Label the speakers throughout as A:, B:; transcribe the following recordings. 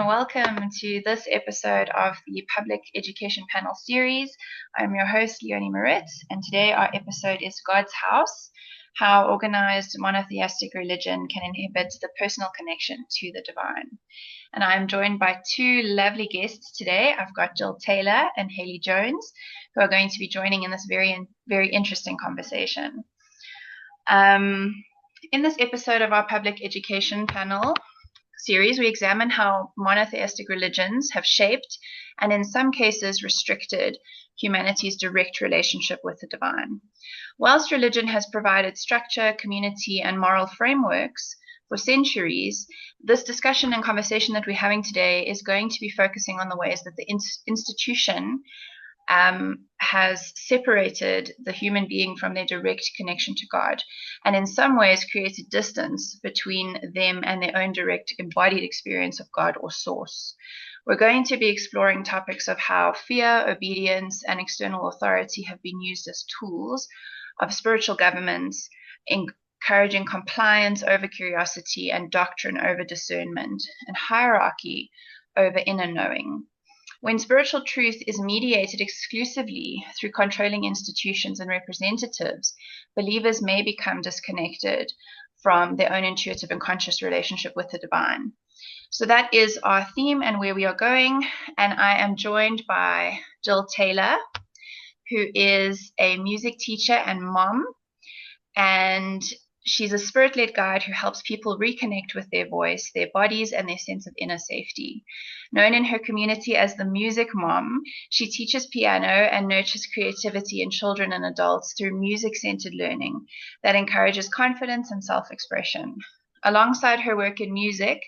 A: and welcome to this episode of the Public Education Panel Series. I'm your host, Leonie Moritz, and today our episode is God's House, how organized monotheistic religion can inhibit the personal connection to the divine. And I'm joined by two lovely guests today. I've got Jill Taylor and Haley Jones, who are going to be joining in this very interesting conversation. In this episode of our Public Education Panel series, we examine how monotheistic religions have shaped and in some cases restricted humanity's direct relationship with the divine. Whilst religion has provided structure, community, and moral frameworks for centuries, this discussion and conversation that we're having today is going to be focusing on the ways that the institution has separated the human being from their direct connection to God, and in some ways created distance between them and their own direct embodied experience of God or source. We're going to be exploring topics of how fear, obedience, and external authority have been used as tools of spiritual governance, encouraging compliance over curiosity and doctrine over discernment, and hierarchy over inner knowing. When spiritual truth is mediated exclusively through controlling institutions and representatives, believers may become disconnected from their own intuitive and conscious relationship with the divine. So that is our theme and where we are going. And I am joined by Jill Taylor, who is a music teacher and mom. And she's a spirit-led guide who helps people reconnect with their voice, their bodies, and their sense of inner safety. Known in her community as the Music Mom, she teaches piano and nurtures creativity in children and adults through music-centered learning that encourages confidence and self-expression. Alongside her work in music,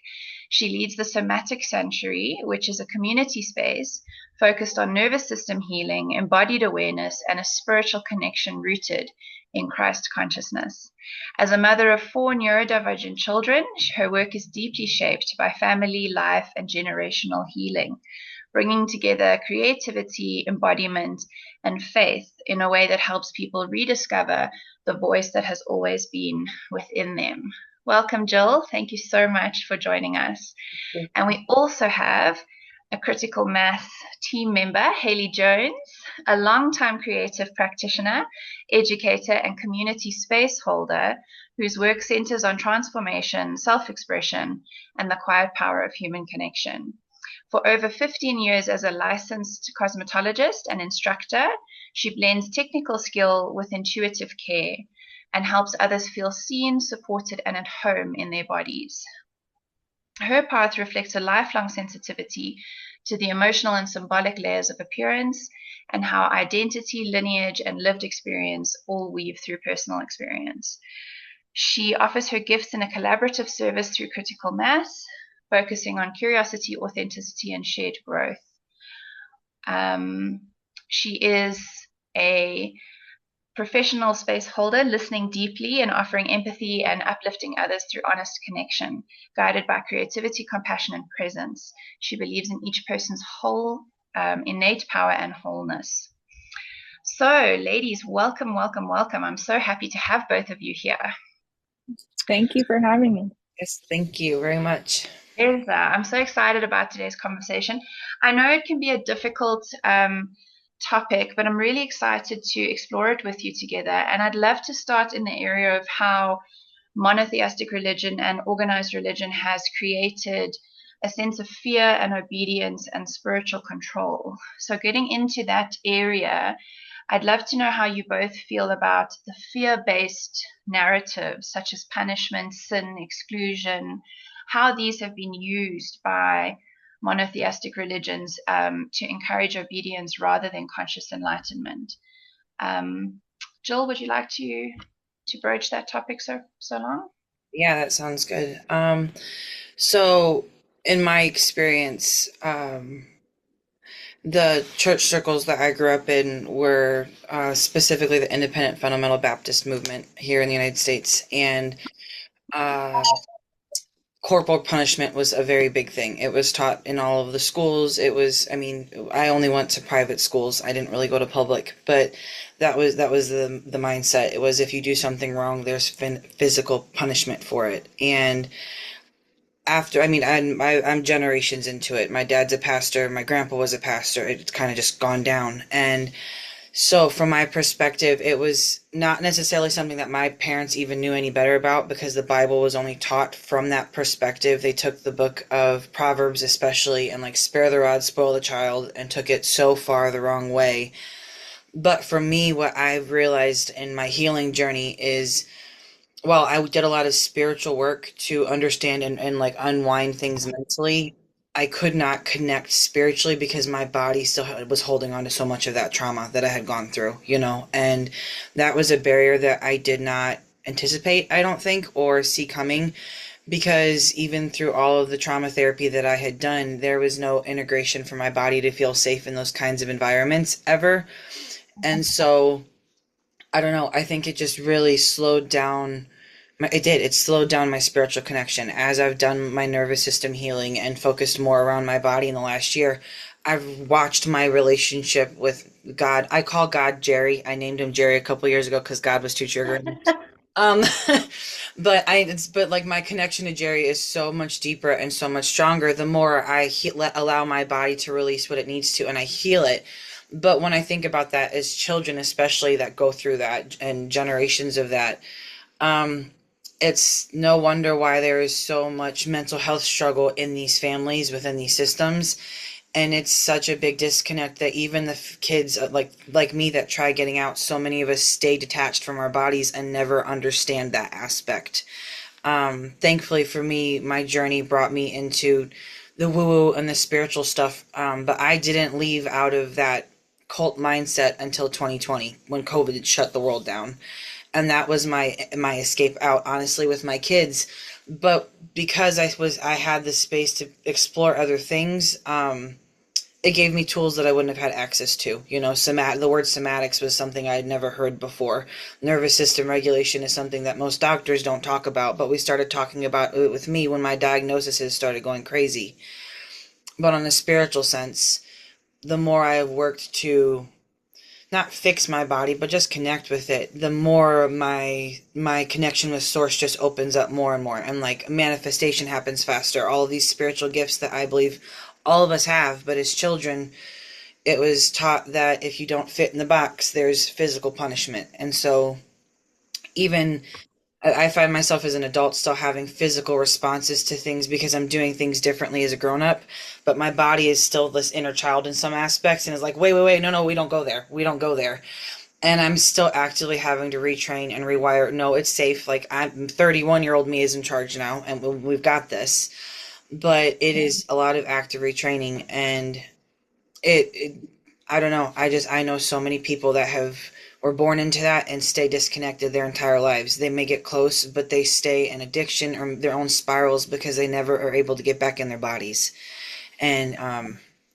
A: she leads the Somatic Sanctuary, which is a community space focused on nervous system healing, embodied awareness, and a spiritual connection rooted in Christ consciousness. As a mother of 4 neurodivergent children, her work is deeply shaped by family, life, and generational healing, bringing together creativity, embodiment, and faith in a way that helps people rediscover the voice that has always been within them. Welcome, Jill. Thank you so much for joining us. And we also have a critical math team member, Haley Jones, a longtime creative practitioner, educator, and community space holder whose work centers on transformation, self-expression, and the quiet power of human connection. For over 15 years as a licensed cosmetologist and instructor, she blends technical skill with intuitive care and helps others feel seen, supported, and at home in their bodies. Her path reflects a lifelong sensitivity to the emotional and symbolic layers of appearance and how identity, lineage, and lived experience all weave through personal experience. She offers her gifts in a collaborative service through critical mass, focusing on curiosity, authenticity, and shared growth. She is a professional space holder, listening deeply and offering empathy and uplifting others through honest connection, guided by creativity, compassion, and presence. She believes in each person's whole, innate power and wholeness. So, ladies, welcome, welcome, welcome. I'm so happy to have both of you here.
B: Thank you for having me.
C: Yes, thank you very much.
A: I'm so excited about today's conversation. I know it can be a difficult topic, but I'm really excited to explore it with you together. And I'd love to start in the area of how monotheistic religion and organized religion has created a sense of fear and obedience and spiritual control. So getting into that area, I'd love to know how you both feel about the fear-based narratives such as punishment, sin, exclusion, how these have been used by monotheistic religions to encourage obedience rather than conscious enlightenment. Jill, would you like to broach that topic so long?
C: Yeah, that sounds good. So in my experience, the church circles that I grew up in were specifically the independent fundamental Baptist movement here in the United States, and corporal punishment was a very big thing. It was taught in all of the schools. I only went to private schools. I didn't really go to public, but that was the mindset. It was, if you do something wrong, there's physical punishment for it. And after, I mean, I'm generations into it. My dad's a pastor, my grandpa was a pastor. It's kind of just gone down. And so, from my perspective, it was not necessarily something that my parents even knew any better about because the Bible was only taught from that perspective. They took the book of Proverbs, especially, and like spare the rod, spoil the child, and took it so far the wrong way. But for me, what I've realized in my healing journey is, well, I did a lot of spiritual work to understand and like unwind things mentally. I could not connect spiritually because my body still was holding on to so much of that trauma that I had gone through, and that was a barrier that I did not anticipate, I don't think, or see coming because even through all of the trauma therapy that I had done, there was no integration for my body to feel safe in those kinds of environments ever. And so I don't know. I think it just really slowed down. It did. It slowed down my spiritual connection. As I've done my nervous system healing and focused more around my body in the last year, I've watched my relationship with God. I call God Jerry. I named him Jerry a couple years ago because God was too triggering. Um, but like my connection to Jerry is so much deeper and so much stronger the more allow my body to release what it needs to and I heal it. But when I think about that as children, especially that go through that and generations of that, um, it's no wonder why there is so much mental health struggle in these families within these systems, and it's such a big disconnect that even the kids like me that try getting out, so many of us stay detached from our bodies and never understand that aspect. Thankfully for me, my journey brought me into the woo-woo and the spiritual stuff, but I didn't leave out of that cult mindset until 2020 when COVID had shut the world down, and that was my escape out, honestly, with my kids. But because I had the space to explore other things, it gave me tools that I wouldn't have had access to. The word somatics was something I had never heard before. Nervous system regulation is something that most doctors don't talk about, but we started talking about it with me when my diagnoses started going crazy. But on a spiritual sense, the more I have worked to not fix my body, but just connect with it, the more my connection with source just opens up more and more, and like manifestation happens faster. All of these spiritual gifts that I believe all of us have, but as children, it was taught that if you don't fit in the box, there's physical punishment. And so even I find myself as an adult still having physical responses to things because I'm doing things differently as a grown up, but my body is still this inner child in some aspects and is like, wait, wait, wait, no, no, we don't go there. We don't go there. And I'm still actively having to retrain and rewire. No, it's safe. Like, I'm 31-year-old me is in charge now, and we've got this. But it is a lot of active retraining, and it I don't know. I know so many people that were born into that and stay disconnected their entire lives. They may get close, but they stay in addiction or their own spirals because they never are able to get back in their bodies. And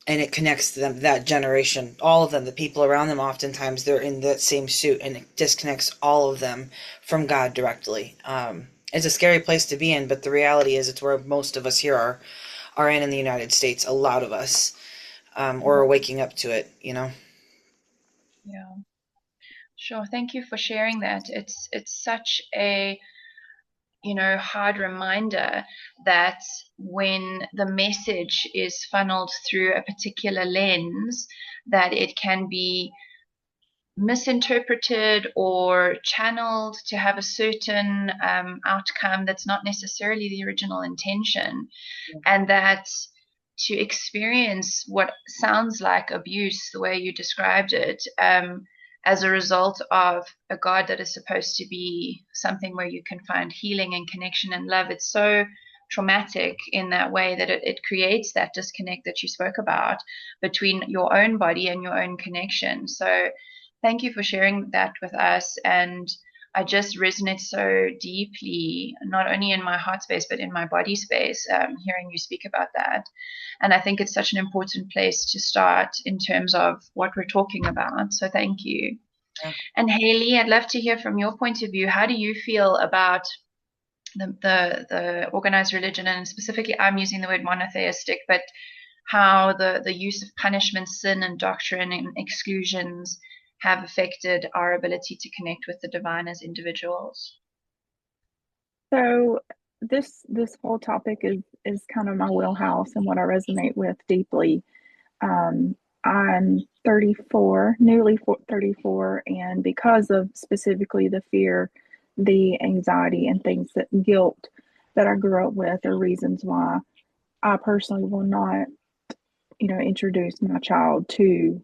C: it connects them, that generation, all of them, the people around them. Oftentimes they're in that same suit, and it disconnects all of them from God directly. It's a scary place to be in, but the reality is it's where most of us here are in the United States. A lot of us, or are waking up to it.
A: Yeah, sure. Thank you for sharing that. It's such a hard reminder that when the message is funneled through a particular lens, that it can be misinterpreted or channeled to have a certain outcome that's not necessarily the original intention, and that to experience what sounds like abuse, the way you described it, as a result of a God that is supposed to be something where you can find healing and connection and love, it's so traumatic in that way that it creates that disconnect that you spoke about between your own body and your own connection. So thank you for sharing that with us. And I just resonate so deeply, not only in my heart space, but in my body space, hearing you speak about that. And I think it's such an important place to start in terms of what we're talking about. So thank you.
C: Yeah.
A: And Haley, I'd love to hear from your point of view. How do you feel about the organized religion, and specifically I'm using the word monotheistic, but how the use of punishment, sin, and doctrine and exclusions have affected our ability to connect with the divine as individuals?
B: So this whole topic is kind of my wheelhouse and what I resonate with deeply. I'm 34, newly 34, and because of specifically the fear, the anxiety, and things that guilt that I grew up with are reasons why I personally will not, introduce my child to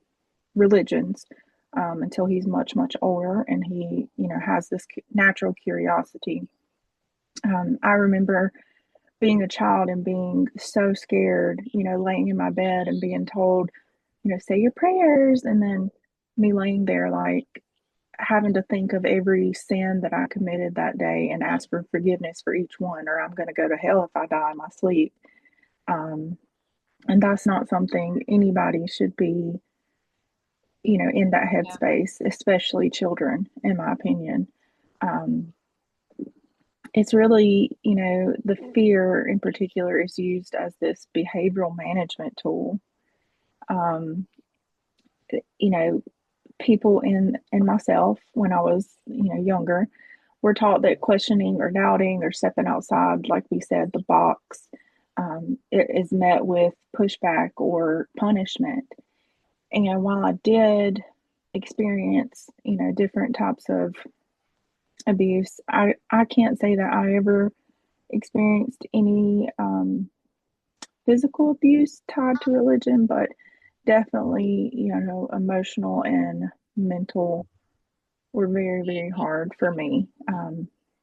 B: religions until he's much, much older and he, has this natural curiosity. I remember being a child and being so scared, laying in my bed and being told, say your prayers. And then me laying there, like having to think of every sin that I committed that day and ask for forgiveness for each one, or I'm going to go to hell if I die in my sleep. And that's not something anybody should be, in that headspace, especially children, in my opinion. It's really, the fear in particular is used as this behavioral management tool. People and myself, when I was, younger, were taught that questioning or doubting or stepping outside, like we said, the box, it is met with pushback or punishment. And while I did experience, different types of abuse, I can't say that I ever experienced any physical abuse tied to religion, but definitely, emotional and mental were very, very hard for me.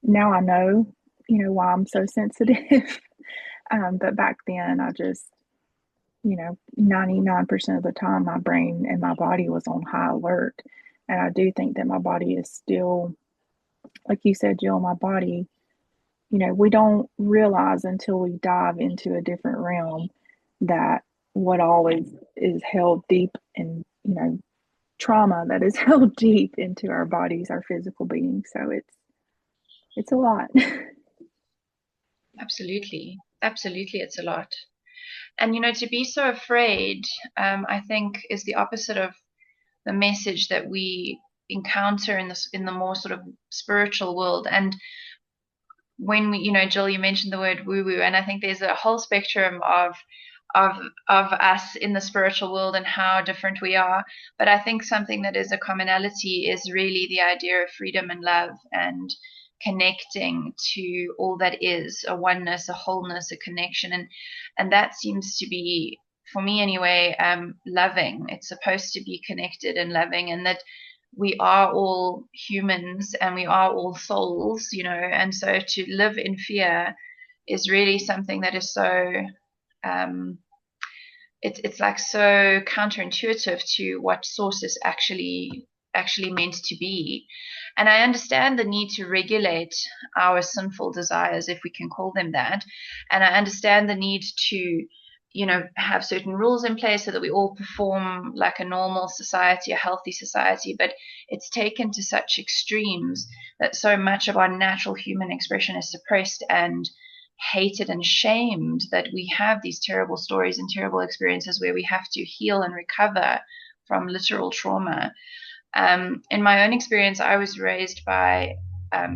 B: Now I know, why I'm so sensitive. But back then, I just, 99% of the time, my brain and my body was on high alert. And I do think that my body is still, like you said, Jill, my body, we don't realize until we dive into a different realm that what always is held deep and, trauma that is held deep into our bodies, our physical being. So it's a lot.
A: Absolutely. It's a lot. And, to be so afraid, I think is the opposite of the message that we encounter in the more sort of spiritual world. And when we, Jill, you mentioned the word woo woo, and I think there's a whole spectrum of us in the spiritual world and how different we are. But I think something that is a commonality is really the idea of freedom and love and connecting to all that is a oneness, a wholeness, a connection. And that seems to be, for me anyway, loving. It's supposed to be connected and loving, and that we are all humans and we are all souls, and so to live in fear is really something that is so it's like so counterintuitive to what source is actually meant to be. And I understand the need to regulate our sinful desires, if we can call them that, and I understand the need to have certain rules in place so that we all perform like a normal society, a healthy society. But it's taken to such extremes that so much of our natural human expression is suppressed and hated and shamed, that we have these terrible stories and terrible experiences where we have to heal and recover from literal trauma. In my own experience, I was raised by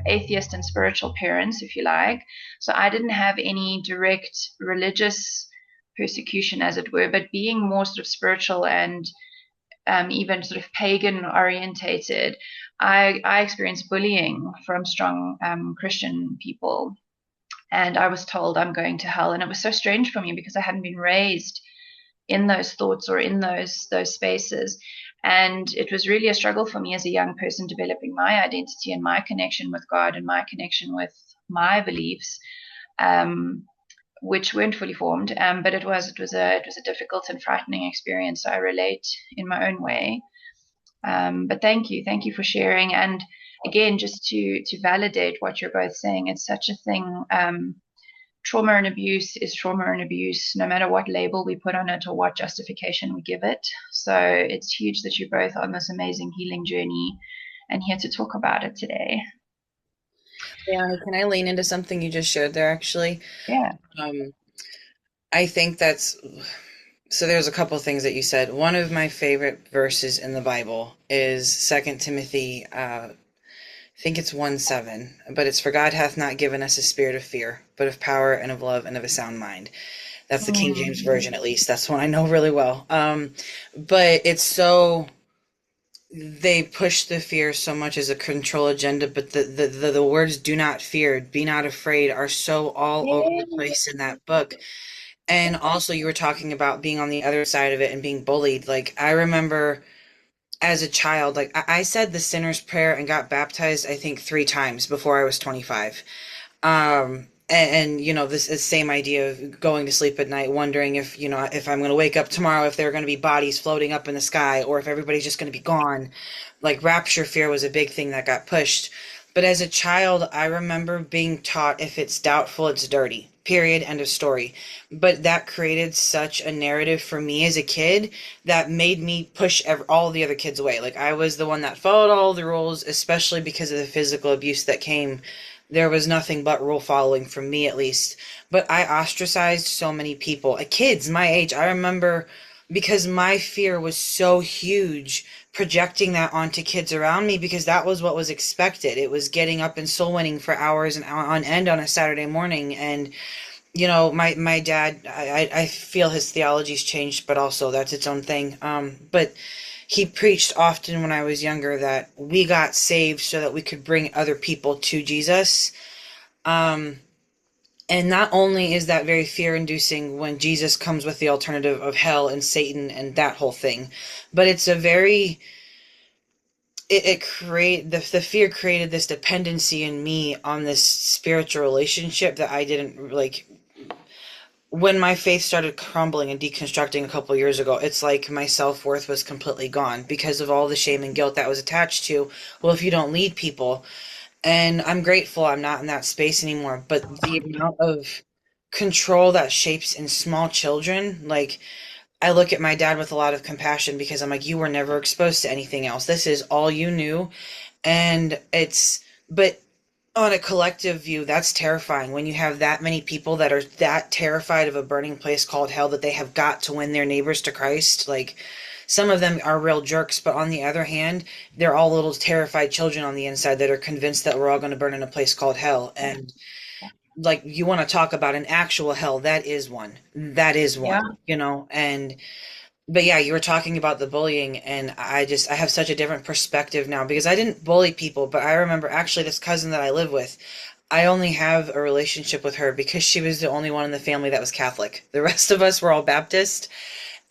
A: atheist and spiritual parents, if you like. So I didn't have any direct religious persecution, as it were, but being more sort of spiritual and even sort of pagan orientated, I experienced bullying from strong Christian people. And I was told I'm going to hell. And it was so strange for me because I hadn't been raised in those thoughts or in those spaces. And it was really a struggle for me as a young person developing my identity and my connection with God and my connection with my beliefs, which weren't fully formed. But it was a difficult and frightening experience. So I relate in my own way. But thank you for sharing. And again, just to validate what you're both saying, it's such a thing. Trauma and abuse is trauma and abuse, no matter what label we put on it or what justification we give it. So it's huge that you're both on this amazing healing journey and here to talk about it today.
C: Yeah, can I lean into something you just shared there, actually?
A: Yeah.
C: I think so there's a couple things that you said. One of my favorite verses in the Bible is 2 Timothy, I think it's 1:7, but it's, "For God hath not given us a spirit of fear, but of power and of love and of a sound mind. That's the King James Version, at least. That's one I know really well. But it's so, they push the fear so much as a control agenda, but the words "do not fear," "be not afraid" are so all over the place in that book. And also, you were talking about being on the other side of it and being bullied. Like, I remember as a child, like, I said the sinner's prayer and got baptized, I think, 3 times before I was 25. You know, this is same idea of going to sleep at night, wondering if, you know, if I'm going to wake up tomorrow, if there are going to be bodies floating up in the sky, or if everybody's just going to be gone. Like, rapture fear was a big thing that got pushed. But as a child, I remember being taught if it's doubtful, it's dirty. Period. End of story. But that created such a narrative for me as a kid that made me push all the other kids away. Like, I was the one that followed all the rules, especially because of the physical abuse that came. There was nothing but rule following from me, at least. But I ostracized so many people, kids my age. I remember, because my fear was so huge, projecting that onto kids around me, because that was what was expected. It was getting up and soul winning for hours and on end on a Saturday morning. And, you know, my dad, I feel his theology's changed, but also that's its own thing. But he preached often when I was younger that we got saved so that we could bring other people to Jesus. And not only is that very fear-inducing when Jesus comes with the alternative of hell and Satan and that whole thing, but it's a very, the fear created this dependency in me on this spiritual relationship that I didn't like. When my faith started crumbling and deconstructing a couple of years ago, it's like my self-worth was completely gone because of all the shame and guilt that was attached to, well, if you don't lead people. And I'm grateful I'm not in that space anymore, but the amount of control that shapes in small children, like, I look at my dad with a lot of compassion because I'm like, you were never exposed to anything else. This is all you knew. And but on a collective view, that's terrifying when you have that many people that are that terrified of a burning place called hell that they have got to win their neighbors to Christ. Like, some of them are real jerks, but on the other hand, they're all little terrified children on the inside that are convinced that we're all going to burn in a place called hell. And, like, you want to talk about an actual hell, that is one. That is one, you know? But yeah, you were talking about the bullying, and I have such a different perspective now because I didn't bully people, but I remember actually this cousin that I live with, I only have a relationship with her because she was the only one in the family that was Catholic. The rest of us were all Baptist,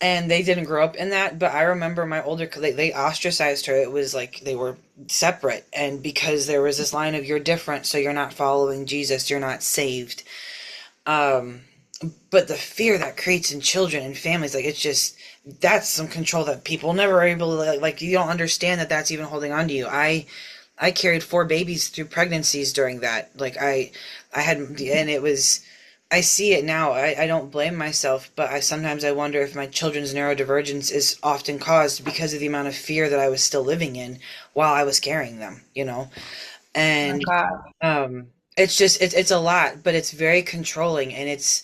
C: and they didn't grow up in that. But I remember my older, they ostracized her. It was like they were separate, and because there was this line of, you're different, so you're not following Jesus, you're not saved. But the fear that creates in children and families, like, it's just, that's some control that people never are able to, like, you don't understand that that's even holding on to you. I carried 4 babies through pregnancies during that. Like, I had, and it was, I see it now. I don't blame myself, but sometimes I wonder if my children's neurodivergence is often caused because of the amount of fear that I was still living in while I was carrying them, you know? And, it's just, it's a lot, but it's very controlling, and it's,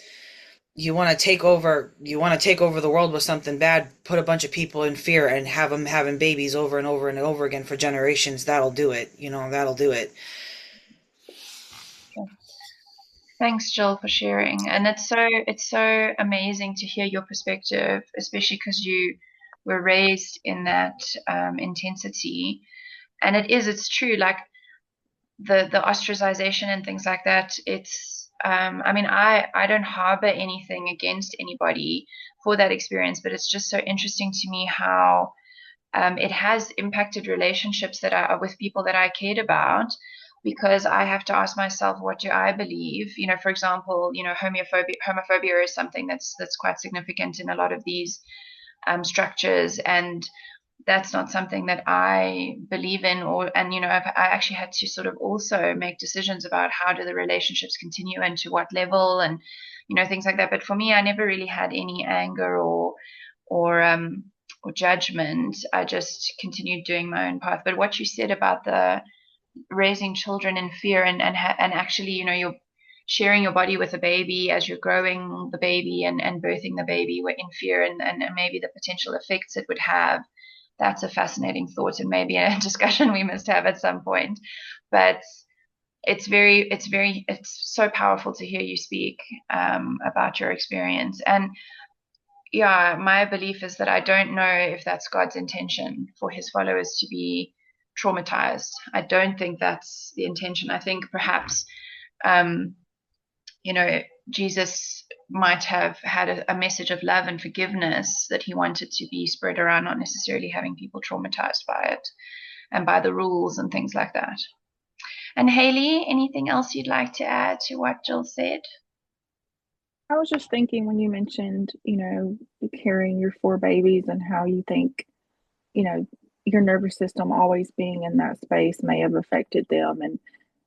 C: you want to take over the world with something bad, put a bunch of people in fear and have them having babies over and over and over again for generations. That'll do it. You know, that'll do it.
A: Thanks, Jill, for sharing. And it's so amazing to hear your perspective, especially because you were raised in that intensity. And it's true, like the ostracization and things like that. It's I mean, I don't harbor anything against anybody for that experience, but it's just so interesting to me how it has impacted relationships that are with people that I cared about, because I have to ask myself, what do I believe? You know, for example, you know, homophobia is something that's quite significant in a lot of these structures, and that's not something that I believe in, and you know, I actually had to sort of also make decisions about how do the relationships continue and to what level, and you know, things like that. But for me, I never really had any anger or judgment. I just continued doing my own path. But what you said about the raising children in fear and actually, you know, you're sharing your body with a baby as you're growing the baby and birthing the baby in fear and maybe the potential effects it would have. That's a fascinating thought, and maybe a discussion we must have at some point. But it's so powerful to hear you speak about your experience. And yeah, my belief is that I don't know if that's God's intention for his followers to be traumatized. I don't think that's the intention. I think perhaps, Jesus might have had a message of love and forgiveness that he wanted to be spread around, not necessarily having people traumatized by it and by the rules and things like that. And Haley, anything else you'd like to add to what Jill said?
B: I was just thinking when you mentioned, carrying your 4 babies and how you think, your nervous system always being in that space may have affected them. And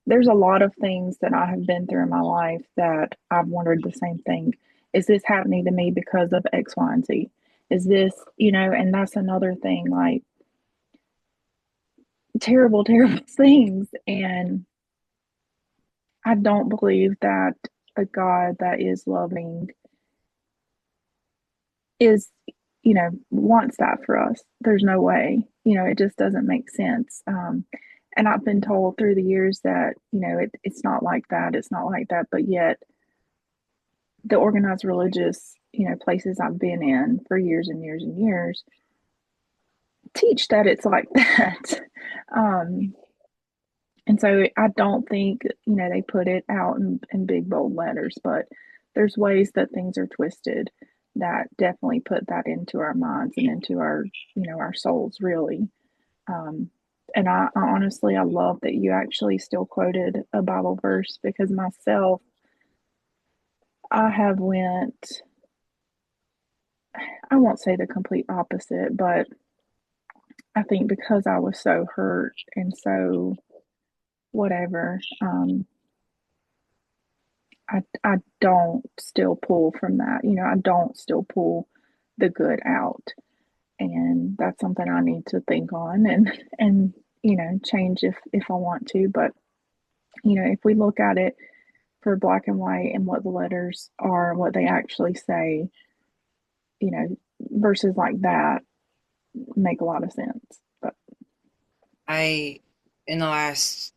B: there's a lot of things that I have been through in my life that I've wondered the same thing. Is this happening to me because of X, Y, and Z? Is this, and that's another thing, like terrible, terrible things. And I don't believe that a God that is loving is, wants that for us. There's no way, it just doesn't make sense. And I've been told through the years that, it's not like that. It's not like that. But yet the organized religious, places I've been in for years and years and years teach that it's like that. And so I don't think, they put it out in big, bold letters, but there's ways that things are twisted that definitely put that into our minds and into our, our souls, really. And I honestly, I love that you actually still quoted a Bible verse, because myself, I have I won't say the complete opposite, but I think because I was so hurt and so whatever, I don't still pull from that. I don't still pull the good out. And that's something I need to think on and change if I want to. But if we look at it for black and white and what the letters are, what they actually say, verses like that make a lot of sense. But
C: In the last,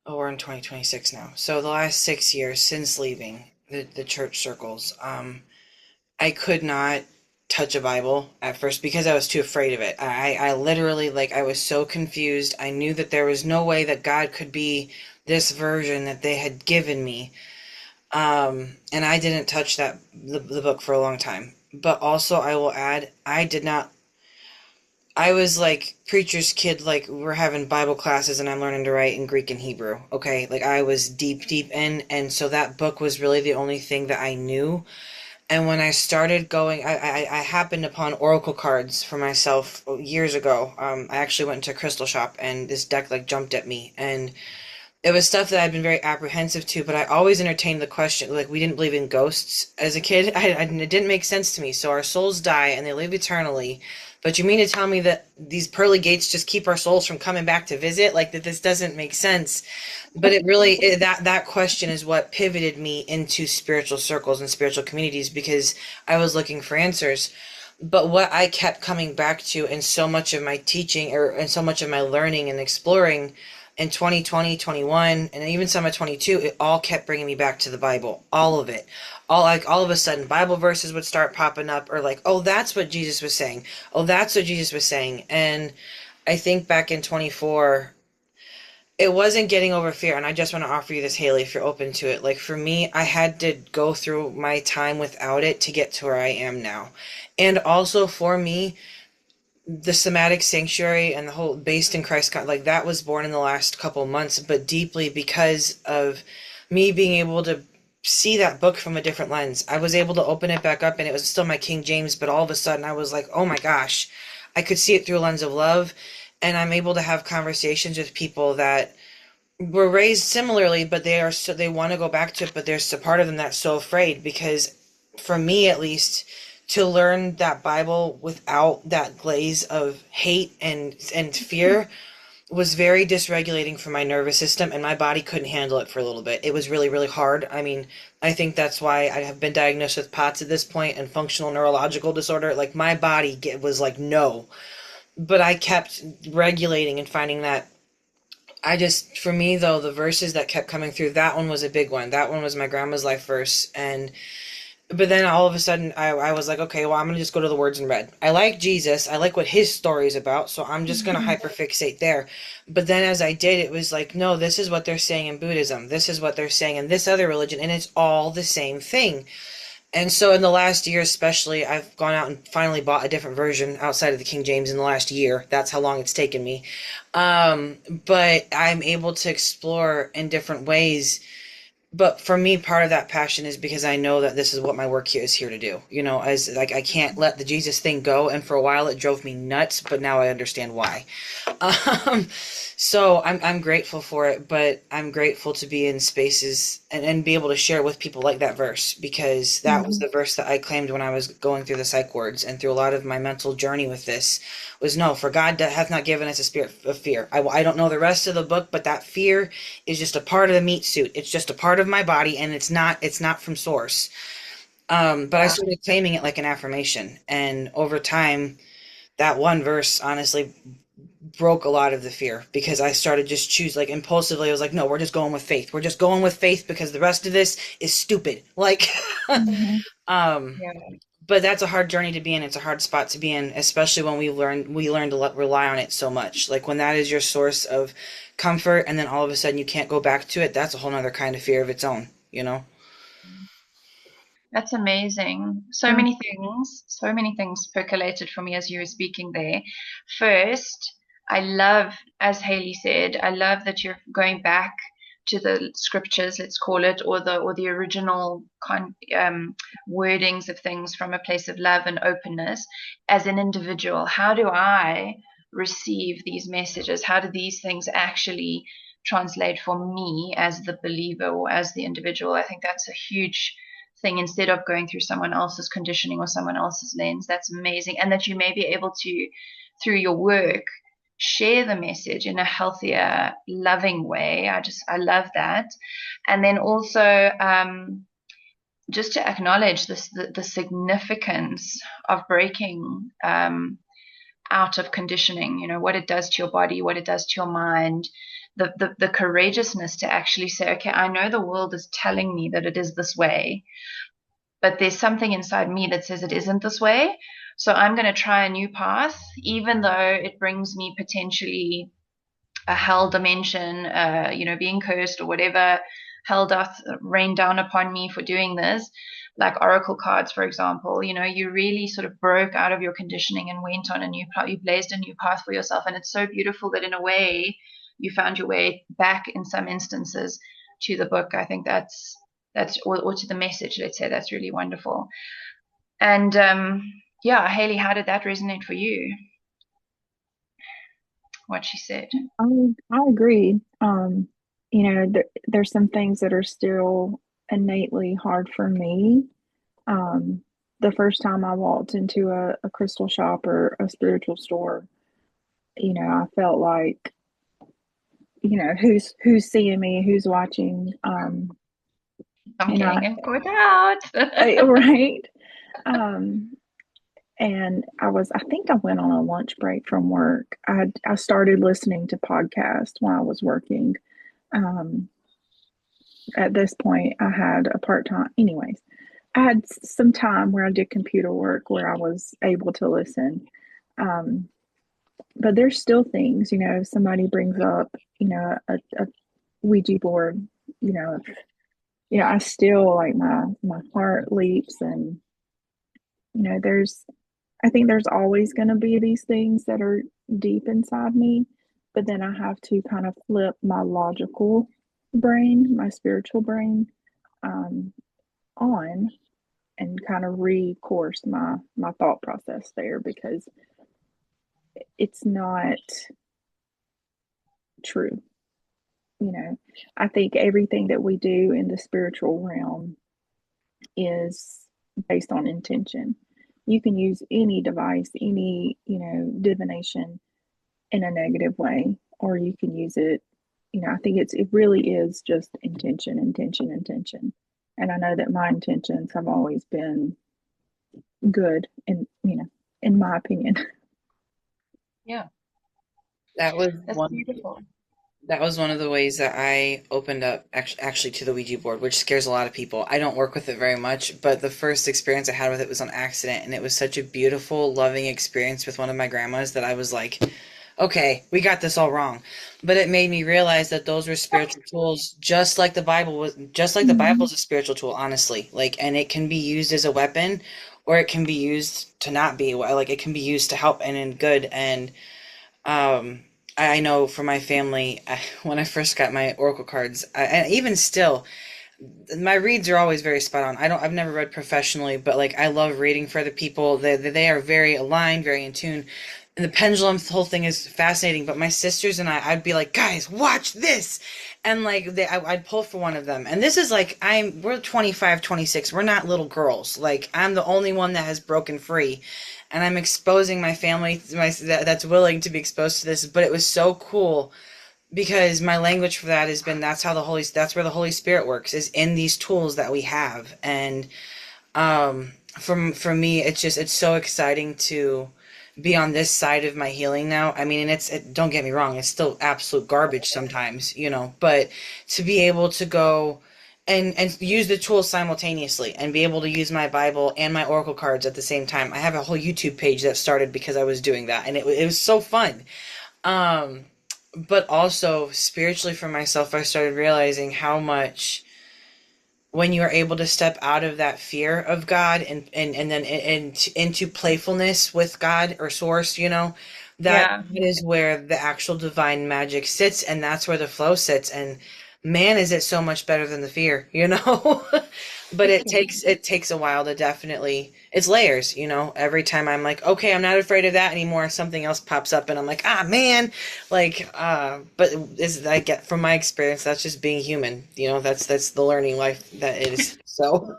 C: we're in 2026 now. So the last 6 years since leaving the church circles, I could not touch a Bible at first because I was too afraid of it. I literally, I was so confused. I knew that there was no way that God could be this version that they had given me. And I didn't touch the book for a long time. But also, I will add, I was like preacher's kid, we're having Bible classes and I'm learning to write in Greek and Hebrew. Okay. I was deep in. And so that book was really the only thing that I knew. And when I started going, I happened upon oracle cards for myself years ago. I actually went into a crystal shop and this deck jumped at me, and it was stuff that I'd been very apprehensive to, but I always entertained the question. We didn't believe in ghosts as a kid. It didn't make sense to me. So our souls die and they live eternally. But you mean to tell me that these pearly gates just keep our souls from coming back to visit? That this doesn't make sense. But that question is what pivoted me into spiritual circles and spiritual communities, because I was looking for answers. But what I kept coming back to in so much of my teaching, or in so much of my learning and exploring in 2020, 21, and even some of 22, it all kept bringing me back to the Bible. All of it. All of a sudden, Bible verses would start popping up, or oh, that's what Jesus was saying. Oh, that's what Jesus was saying. And I think back in 24, it wasn't getting over fear. And I just want to offer you this, Haley, if you're open to it. For me, I had to go through my time without it to get to where I am now. And also for me, the somatic sanctuary and the whole based in Christ, that was born in the last couple months, but deeply because of me being able to see that book from a different lens. I was able to open it back up and it was still my King James, but all of a sudden I was like, oh my gosh, I could see it through a lens of love. And I'm able to have conversations with people that were raised similarly, but they want to go back to it, but there's a part of them that's so afraid, because for me at least, to learn that Bible without that glaze of hate and fear was very dysregulating for my nervous system, and my body couldn't handle it for a little bit. It was really, really hard. I mean, I think that's why I have been diagnosed with POTS at this point and functional neurological disorder. My body was no. But I kept regulating and finding that For me though, the verses that kept coming through, that one was a big one. That one was my grandma's life verse. But then all of a sudden I was like, okay, well, I'm going to just go to the words in red. I like Jesus. I like what his story is about. So I'm just going to hyperfixate there. But then as I did, it was like, no, this is what they're saying in Buddhism. This is what they're saying in this other religion. And it's all the same thing. And so in the last year, especially, I've gone out and finally bought a different version outside of the King James in the last year. That's how long it's taken me. But I'm able to explore in different ways. But for me, part of that passion is because I know that this is what my work here is here to do. As like I can't let the Jesus thing go, and for a while it drove me nuts, but now I understand why. Um, so I'm grateful for it, but I'm grateful to be in spaces and be able to share with people like that verse, because that was the verse that I claimed when I was going through the psych wards and through a lot of my mental journey with this was, no, for God hath not given us a spirit of fear. I don't know the rest of the book, but that fear is just a part of the meat suit. It's just a part of my body, and it's not from source. But I started claiming it like an affirmation, and over time, that one verse honestly broke a lot of the fear, because I started just choose like impulsively. I was like, no, we're just going with faith. We're just going with faith because the rest of this is stupid. Like, um,
A: Yeah.
C: but that's a hard journey to be in. It's a hard spot to be in, especially when we learn to rely on it so much. Like when that is your source of comfort, and then all of a sudden you can't go back to it. That's a whole other kind of fear of its own. You know.
A: That's amazing. So many things percolated for me as you were speaking there. First, I love, as Haley said, I love that you're going back to the scriptures, let's call it, or the original wordings of things from a place of love and openness as an individual. How do I receive these messages? How do these things actually translate for me as the believer or as the individual? I think that's a huge thing, instead of going through someone else's conditioning or someone else's lens. That's amazing. And that you may be able to, through your work, share the message in a healthier, loving way. I love that. And then also, just to acknowledge the significance of breaking out of conditioning, what it does to your body, what it does to your mind, the courageousness to actually say, okay, I know the world is telling me that it is this way, but there's something inside me that says it isn't this way. So I'm going to try a new path, even though it brings me potentially a hell dimension, being cursed or whatever hell doth rain down upon me for doing this. Like oracle cards, for example, you really sort of broke out of your conditioning and went on you blazed a new path for yourself. And it's so beautiful that in a way you found your way back in some instances to the book. I think that's or to the message, let's say. That's really wonderful. And yeah, Haley, how did that resonate for you? What she said.
B: I agree. There's some things that are still innately hard for me. The first time I walked into a crystal shop or a spiritual store, I felt like, who's seeing me, who's watching.
A: I'm getting it put out.
B: Right. And I think I went on a lunch break from work. I started listening to podcasts while I was working. At this point, I had a part-time, anyways, I had some time where I did computer work where I was able to listen. But there's still things, if somebody brings up, a Ouija board, I still like my heart leaps, and I think there's always going to be these things that are deep inside me, but then I have to kind of flip my logical brain, my spiritual brain, on and kind of recourse my thought process there, because it's not true. I think everything that we do in the spiritual realm is based on intention. You can use any device, any, divination in a negative way, or you can use it, I think it really is just intention, intention, intention. And I know that my intentions have always been good, in my opinion.
A: Yeah.
C: That was
A: That's
C: one.
A: beautiful.
C: That was one of the ways that I opened up actually to the Ouija board, which scares a lot of people. I don't work with it very much, but the first experience I had with it was on accident, and it was such a beautiful, loving experience with one of my grandmas that I was like, okay, we got this all wrong. But it made me realize that those were spiritual tools, just like the Bible
B: Mhm.
C: is a spiritual tool, honestly. Like, and it can be used as a weapon, or it can be used to not be. Like, it can be used to help and in good. And um, I know for my family, when I first got my oracle cards, and even still, my reads are always very spot on. I've never read professionally, but like I love reading for other people. They are very aligned, very in tune. And the pendulum the whole thing is fascinating. But my sisters and I'd be like, guys, watch this, and like I'd pull for one of them. And this is like we're 25, 26. We're not little girls. Like I'm the only one that has broken free, and I'm exposing my family, that's willing to be exposed to this. But it was so cool because my language for that has been that's where the Holy Spirit works, is in these tools that we have. And for me, it's so exciting to be on this side of my healing now. I mean, and don't get me wrong, it's still absolute garbage sometimes, but to be able to go and use the tools simultaneously and be able to use my Bible and my oracle cards at the same time. I have a whole YouTube page that started because I was doing that, and it was so fun. Um, but also spiritually for myself, I started realizing how much when you are able to step out of that fear of God and then into playfulness with God or source, that
A: Yeah.
C: is where the actual divine magic sits, and that's where the flow sits. And man, is it so much better than the fear. But it takes a while to definitely, it's layers. Every time I'm like, okay, I'm not afraid of that anymore, something else pops up and I'm like, ah, man, like, but is I get from my experience, that's just being human. That's the learning life that is. So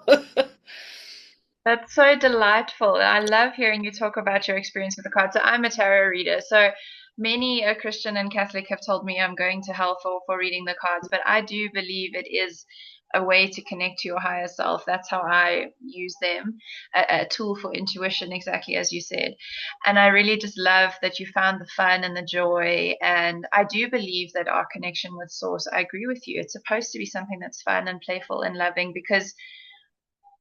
A: That's so delightful. I love hearing you talk about your experience with the cards. So I'm a tarot reader. So many a Christian and Catholic have told me I'm going to hell for reading the cards, but I do believe it is a way to connect to your higher self. That's how I use them, a tool for intuition, exactly as you said. And I really just love that you found the fun and the joy. And I do believe that our connection with Source, I agree with you. It's supposed to be something that's fun and playful and loving because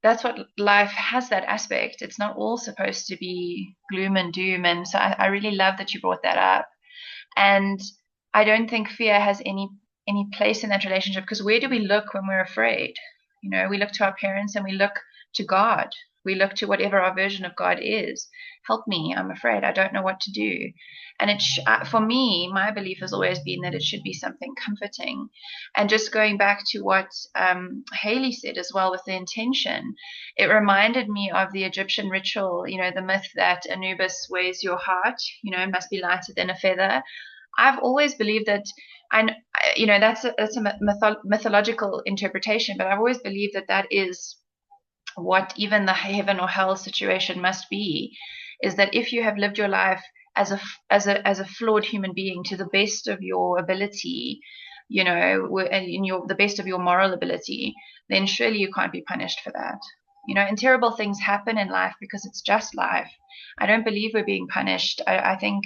A: that's what life has, that aspect. It's not all supposed to be gloom and doom. And so I really love that you brought that up. And I don't think fear has any place in that relationship, because where do we look when we're afraid? We look to our parents and we look to God. We look to whatever our version of God is. Help me, I'm afraid, I don't know what to do. And for me, my belief has always been that it should be something comforting. And just going back to what Haley said as well with the intention, it reminded me of the Egyptian ritual, the myth that Anubis weighs your heart, must be lighter than a feather. I've always believed that, and that's a mythological interpretation, but I've always believed that that is what even the heaven or hell situation must be, is that if you have lived your life as a flawed human being to the best of your ability, in the best of your moral ability, then surely you can't be punished for that. And terrible things happen in life because it's just life. I don't believe we're being punished. I think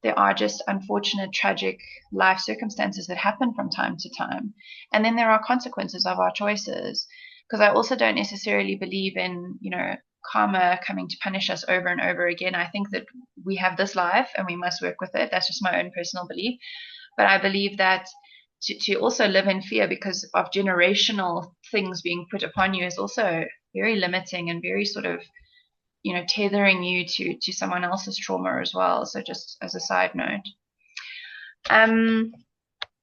A: there are just unfortunate, tragic life circumstances that happen from time to time. And then there are consequences of our choices. Because I also don't necessarily believe in, karma coming to punish us over and over again. I think that we have this life and we must work with it. That's just my own personal belief. But I believe that to also live in fear because of generational things being put upon you is also very limiting and very sort of, tethering you to someone else's trauma as well. So just as a side note. Um,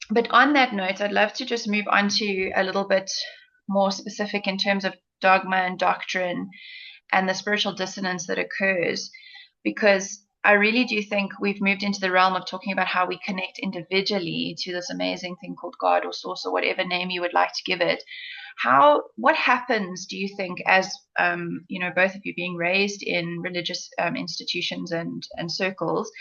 A: but on that note, I'd love to just move on to a little bit more specific in terms of dogma and doctrine and the spiritual dissonance that occurs, because I really do think we've moved into the realm of talking about how we connect individually to this amazing thing called God or source or whatever name you would like to give it. What happens, do you think, as both of you being raised in religious institutions and circles,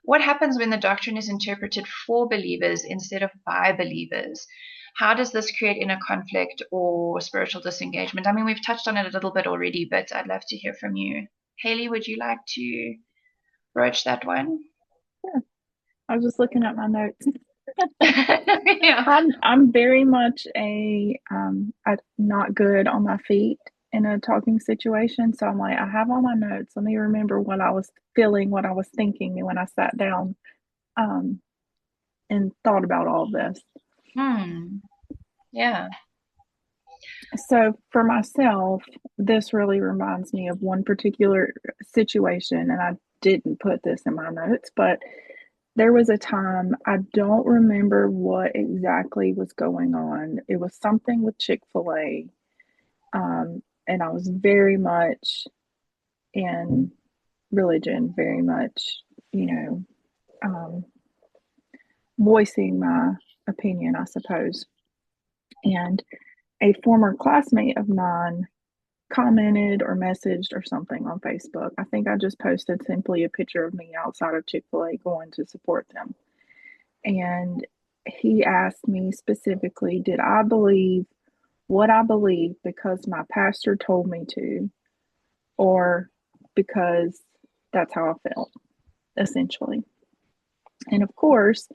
A: what happens when the doctrine is interpreted for believers instead of by believers? How does this create inner conflict or spiritual disengagement? I mean, we've touched on it a little bit already, but I'd love to hear from you. Haley, would you like to broach that one?
B: Yeah, I was just looking at my notes.
A: Yeah.
B: I'm very much I'm not good on my feet in a talking situation. So I'm like, I have all my notes. Let me remember what I was feeling, what I was thinking, and when I sat down um, and thought about all this.
A: Yeah.
B: So for myself, this really reminds me of one particular situation, and I didn't put this in my notes, but there was a time, I don't remember what exactly was going on. It was something with Chick-fil-A. And I was very much in religion, very much, you know, um, voicing my opinion, I suppose. And a former classmate of mine commented or messaged or something on Facebook. I think I just posted simply a picture of me outside of Chick-fil-A going to support them. And he asked me specifically, did I believe what I believe because my pastor told me to, or because that's how I felt, essentially. And of course,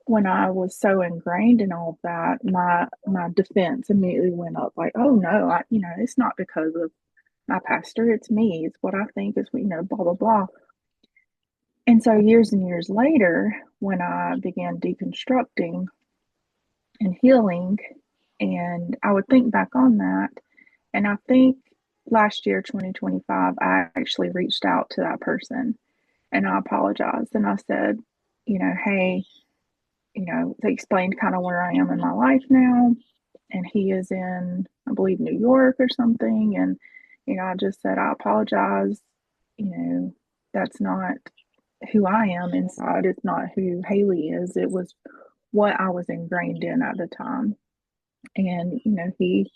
B: when I was so ingrained in all of that, my defense immediately went up like, oh no, it's not because of my pastor, it's me, it's what I think is, blah blah blah. And so years and years later, when I began deconstructing and healing, and I would think back on that, and I think last year, 2025, I actually reached out to that person and I apologized and I said, hey, they explained kind of where I am in my life now. And he is in, I believe, New York or something. And, I just said, I apologize. That's not who I am inside. It's not who Haley is. It was what I was ingrained in at the time. And, he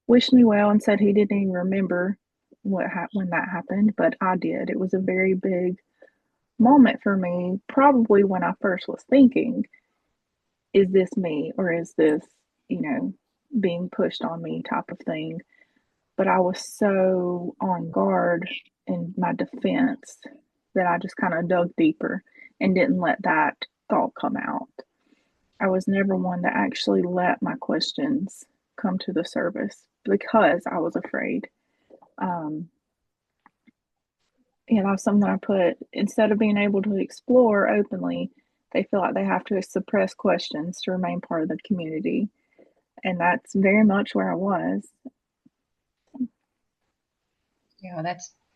B: wished me well and said he didn't even remember when that happened, but I did. It was a very big moment for me, probably when I first was thinking, is this me or is this, being pushed on me type of thing. But I was so on guard in my defense that I just kind of dug deeper and didn't let that thought come out. I was never one that actually let my questions come to the surface because I was afraid. Um, something I put, instead of being able to explore openly, they feel like they have to suppress questions to remain part of the community. And that's very much where I was.
A: Yeah,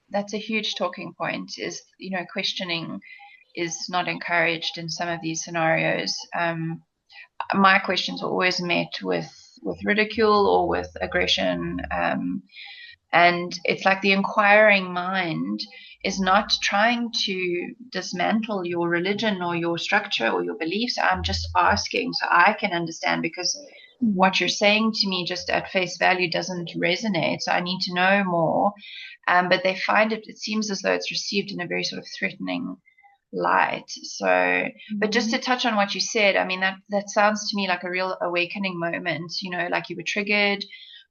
A: that's a huge talking point, is, questioning is not encouraged in some of these scenarios. My questions are always met with ridicule or with aggression. And it's like the inquiring mind is not trying to dismantle your religion or your structure or your beliefs. I'm just asking so I can understand, because what you're saying to me just at face value doesn't resonate. So I need to know more. But they find it seems as though it's received in a very sort of threatening light. So, but just to touch on what you said, I mean, that sounds to me like a real awakening moment, like you were triggered.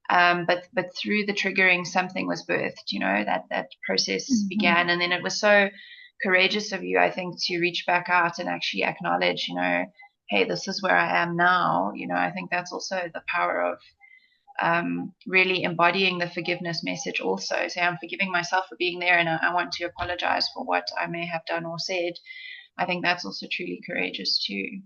A: But through the triggering, something was birthed, that process began. And then it was so courageous of you, I think, to reach back out and actually acknowledge, hey, this is where I am now. I think that's also the power of really embodying the forgiveness message also. Say, I'm forgiving myself for being there, and I want to apologize for what I may have done or said. I think that's also truly courageous too.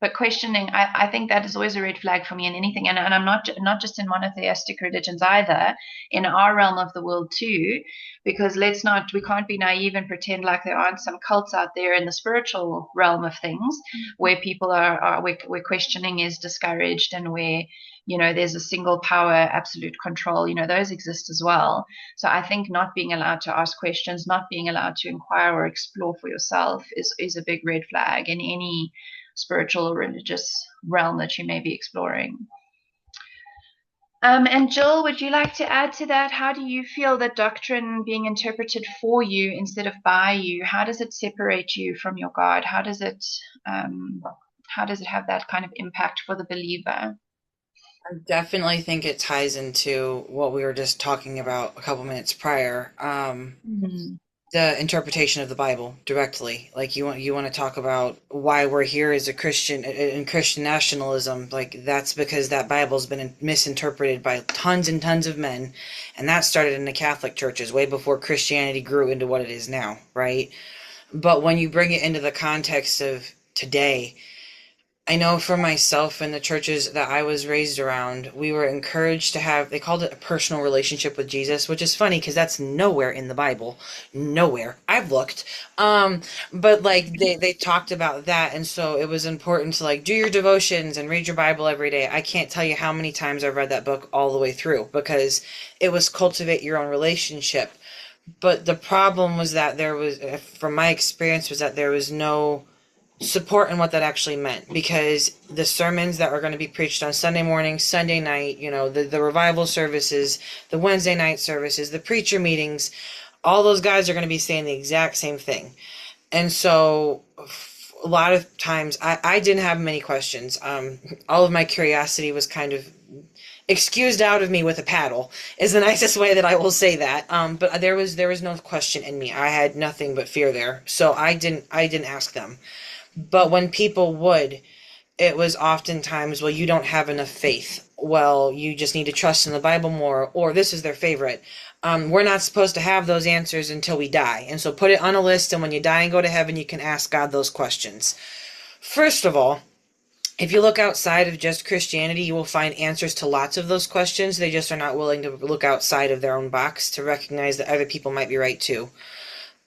A: But questioning, I think that is always a red flag for me in anything. And I'm not just in monotheistic religions either, in our realm of the world too, because we can't be naive and pretend like there aren't some cults out there in the spiritual realm of things where people where questioning is discouraged, and where, there's a single power, absolute control, those exist as well. So I think not being allowed to ask questions, not being allowed to inquire or explore for yourself is a big red flag in any spiritual or religious realm that you may be exploring. And Jill, would you like to add to that? How do you feel that doctrine being interpreted for you instead of by you, how does it separate you from your God? How does it have that kind of impact for the believer?
C: I definitely think it ties into what we were just talking about a couple minutes prior. The interpretation of the Bible directly. Like you want to talk about why we're here as a Christian in Christian nationalism. Like, that's because that Bible's been misinterpreted by tons and tons of men, and that started in the Catholic churches way before Christianity grew into what it is now, right? But when you bring it into the context of today, I know for myself in the churches that I was raised around, we were encouraged to have, they called it a personal relationship with Jesus, which is funny because that's nowhere in the Bible. Nowhere. I've looked. But like they talked about that. And so it was important to like do your devotions and read your Bible every day. I can't tell you how many times I've read that book all the way through because it was cultivate your own relationship. But the problem was that there was, from my experience, was that there was no support in what that actually meant, because the sermons that are going to be preached on Sunday morning, Sunday night, you know, the revival services, the Wednesday night services, the preacher meetings, all those guys are going to be saying the exact same thing. And so a lot of times I didn't have many questions. All of my curiosity was kind of excused out of me with a paddle is the nicest way that I will say that. But there was no question in me. I had nothing but fear there. So I didn't ask them. But when people would, it was oftentimes, well, you don't have enough faith. Well, you just need to trust in the Bible more. Or this is their favorite. We're not supposed to have those answers until we die. And so put it on a list, and when you die and go to heaven, you can ask God those questions. First of all, if you look outside of just Christianity, you will find answers to lots of those questions. They just are not willing to look outside of their own box to recognize that other people might be right too.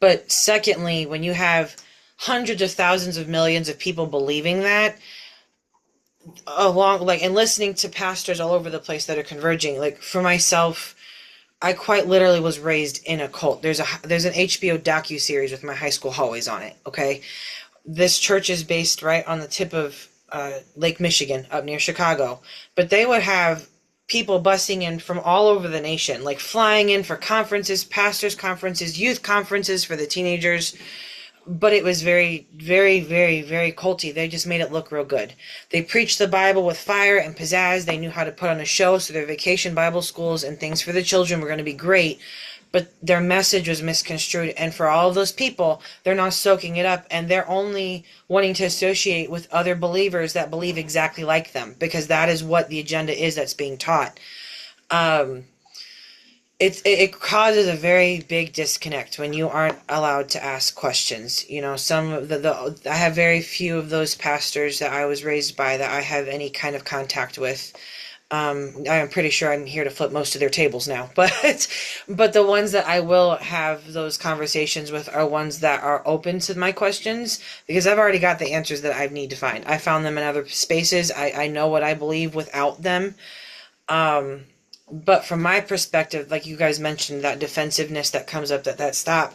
C: But secondly, when you have hundreds of thousands of millions of people believing that, and listening to pastors all over the place that are converging, like for myself, I quite literally was raised in a cult. There's an HBO docu-series with my high school hallways on it, okay? This church is based right on the tip of Lake Michigan, up near Chicago. But they would have people busing in from all over the nation, like flying in for conferences, pastors' conferences, youth conferences for the teenagers. But it was very, very, very, very culty. They just made it look real good. They preached the Bible with fire and pizzazz. They knew how to put on a show, so their vacation Bible schools and things for the children were going to be great. But their message was misconstrued. And for all of those people, they're not soaking it up. And they're only wanting to associate with other believers that believe exactly like them, because that is what the agenda is that's being taught. It causes a very big disconnect when you aren't allowed to ask questions. You know, some of I have very few of those pastors that I was raised by that I have any kind of contact with. I'm pretty sure I'm here to flip most of their tables now, but the ones that I will have those conversations with are ones that are open to my questions, because I've already got the answers that I need to find. I found them in other spaces. I know what I believe without them. But from my perspective, like you guys mentioned, that defensiveness that comes up, that stop,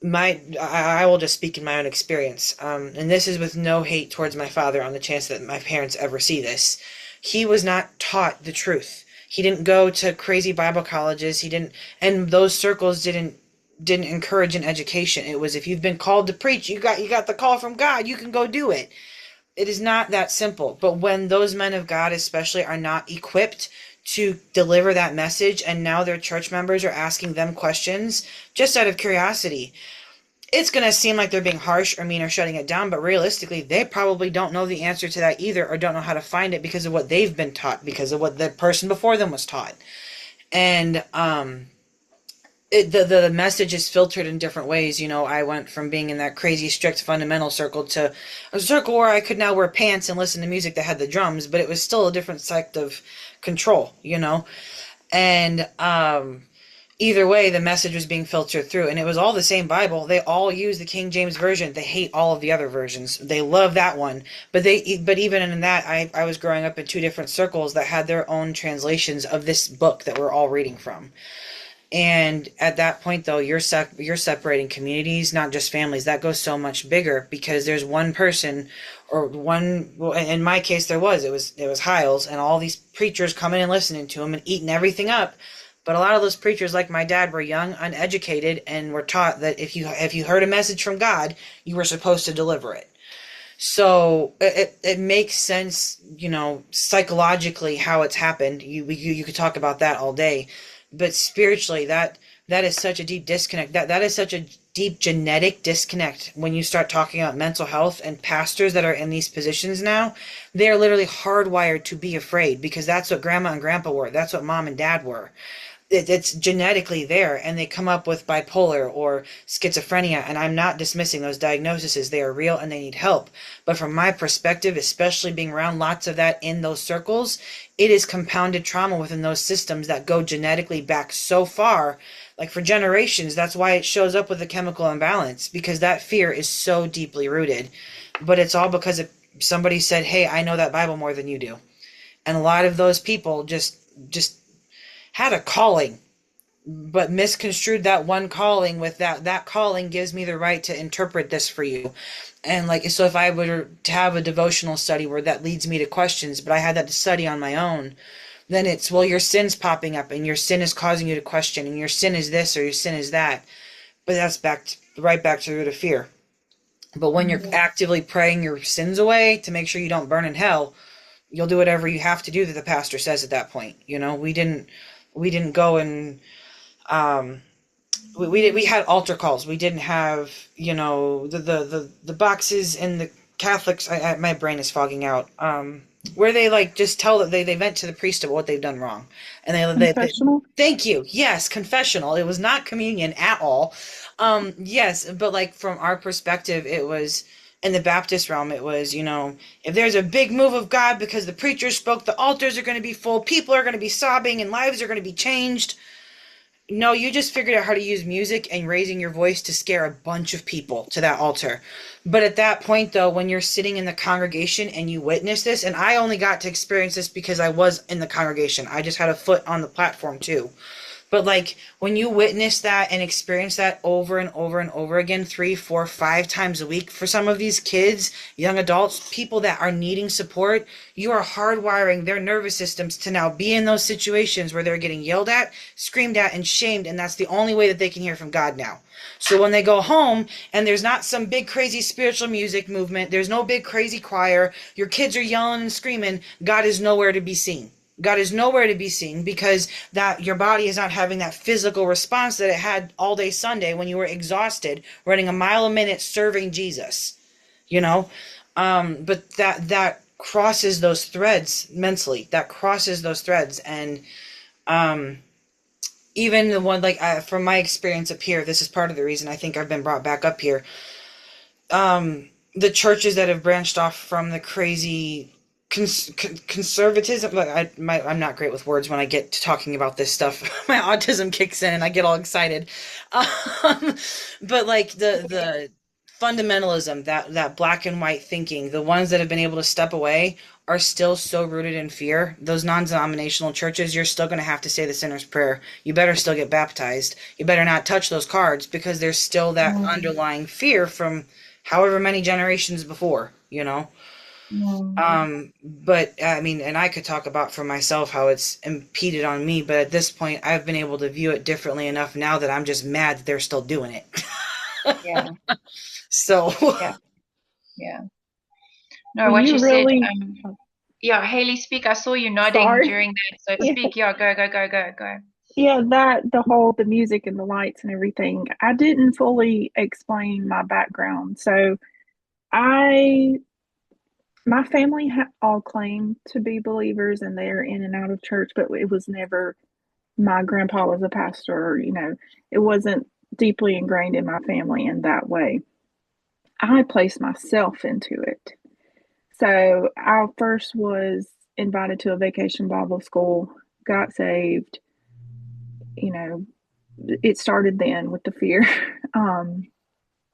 C: I will just speak in my own experience. And this is with no hate towards my father on the chance that my parents ever see this. He was not taught the truth. He didn't go to crazy Bible colleges. And those circles didn't encourage an education. It was, if you've been called to preach, you got the call from God, you can go do it. It is not that simple. But when those men of God especially are not equipped to deliver that message, and now their church members are asking them questions just out of curiosity, it's going to seem like they're being harsh or mean or shutting it down, but realistically, they probably don't know the answer to that either, or don't know how to find it because of what they've been taught, because of what the person before them was taught. And the message is filtered in different ways. You know, I went from being in that crazy strict fundamental circle to a circle where I could now wear pants and listen to music that had the drums, but it was still a different sect of control, you know. And either way, the message was being filtered through, and it was all the same Bible. They all use the King James Version. They hate all of the other versions. They love that one, but even in that, I was growing up in two different circles that had their own translations of this book that we're all reading from. And at that point, though, you're separating communities, not just families. That goes so much bigger, because there's one person, or one. Well, in my case, it was Hiles, and all these preachers coming and listening to him and eating everything up. But a lot of those preachers, like my dad, were young, uneducated, and were taught that if you heard a message from God, you were supposed to deliver it. So it makes sense, psychologically how it's happened. You could talk about that all day, but spiritually, that is such a deep disconnect. That is such a deep genetic disconnect when you start talking about mental health, and pastors that are in these positions now, they are literally hardwired to be afraid because that's what grandma and grandpa were. That's what mom and dad were. It's genetically there, and they come up with bipolar or schizophrenia, and I'm not dismissing those diagnoses. They are real and they need help. But from my perspective, especially being around lots of that in those circles, it is compounded trauma within those systems that go genetically back so far, like for generations. That's why it shows up with a chemical imbalance, because that fear is so deeply rooted. But it's all because somebody said, hey, I know that Bible more than you do. And a lot of those people just had a calling, but misconstrued that one calling with that calling gives me the right to interpret this for you. And like, so if I were to have a devotional study where that leads me to questions, but I had that to study on my own, then it's, well, your sin's popping up and your sin is causing you to question, and your sin is this or your sin is that. But that's right back to the root of fear. But when you're actively praying your sins away to make sure you don't burn in hell, you'll do whatever you have to do that the pastor says at that point. We didn't go and we had altar calls. We didn't have the boxes in the Catholics. My brain is fogging out. Where they like just tell that they vent to the priest of what they've done wrong, and they thank you. Yes, confessional. It was not communion at all. Yes, but like from our perspective, it was. In the Baptist realm, it was, if there's a big move of God because the preacher spoke, the altars are going to be full, people are going to be sobbing, and lives are going to be changed. No, you just figured out how to use music and raising your voice to scare a bunch of people to that altar. But at that point, though, when you're sitting in the congregation and you witness this, and I only got to experience this because I was in the congregation. I just had a foot on the platform, too. But like when you witness that and experience that over and over and over again, 3, 4, 5 times a week, for some of these kids, young adults, people that are needing support, you are hardwiring their nervous systems to now be in those situations where they're getting yelled at, screamed at, and shamed. And that's the only way that they can hear from God now. So when they go home and there's not some big crazy spiritual music movement, there's no big crazy choir, your kids are yelling and screaming, God is nowhere to be seen. God is nowhere to be seen because that your body is not having that physical response that it had all day Sunday when you were exhausted, running a mile a minute serving Jesus, but that crosses those threads mentally. That crosses those threads. And even the one, like from my experience up here, this is part of the reason I think I've been brought back up here. The churches that have branched off from the crazy conservatism. I'm not great with words when I get to talking about this stuff. My autism kicks in and I get all excited. But like the fundamentalism, that black and white thinking, the ones that have been able to step away are still so rooted in fear. Those non-denominational churches, you're still going to have to say the sinner's prayer. You better still get baptized. You better not touch those cards because there's still that underlying fear from however many generations before, But I mean, and I could talk about for myself how it's impeded on me, but at this point I've been able to view it differently enough now that I'm just mad that they're still doing it.
A: Yeah.
C: So.
A: Yeah. No, what you really said. Yeah, Haley, speak. I saw you nodding during that. So speak. Yeah, go.
B: Yeah, the music and the lights and everything. I didn't fully explain my background. So my family all claim to be believers and they're in and out of church, but it was never, my grandpa was a pastor, it wasn't deeply ingrained in my family in that way. I placed myself into it. So I first was invited to a vacation Bible school, got saved, it started then with the fear.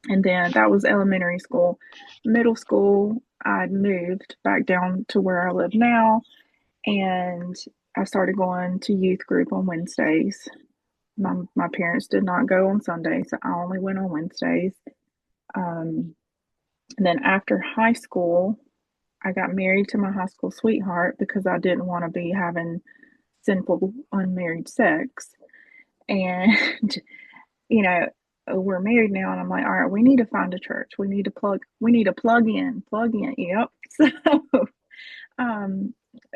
B: And then that was elementary school. Middle school, I moved back down to where I live now, and I started going to youth group on Wednesdays. My parents did not go on Sundays, so I only went on Wednesdays. And then after high school, I got married to my high school sweetheart because I didn't want to be having sinful unmarried sex. And, we're married now, and I'm like, all right, we need to find a church. We need to plug in. Yep. So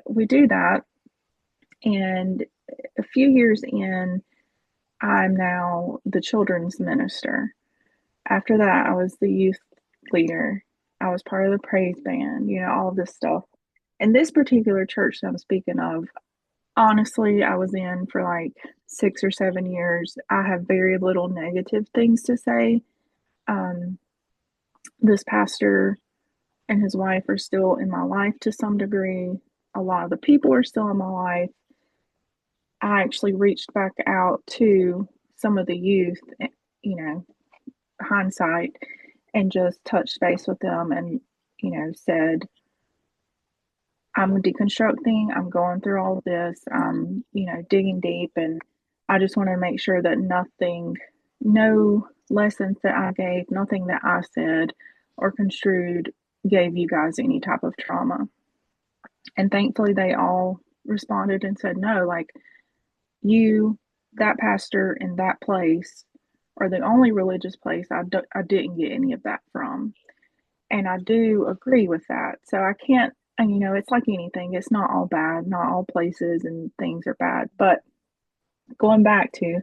B: we do that. And a few years in, I'm now the children's minister. After that, I was the youth leader. I was part of the praise band, all of this stuff. And this particular church that I'm speaking of, honestly, I was in for like 6 or 7 years. I have very little negative things to say. This pastor and his wife are still in my life to some degree. A lot of the people are still in my life. I actually reached back out to some of the youth, hindsight, and just touched base with them and, said, I'm deconstructing, I'm going through all of this, I'm, digging deep, and I just want to make sure that no lessons that I gave, nothing that I said or construed gave you guys any type of trauma. And thankfully they all responded and said, no, like, that pastor in that place, are the only religious place I didn't get any of that from. And I do agree with that. So I can't, and it's like anything, it's not all bad, not all places and things are bad. But going back to,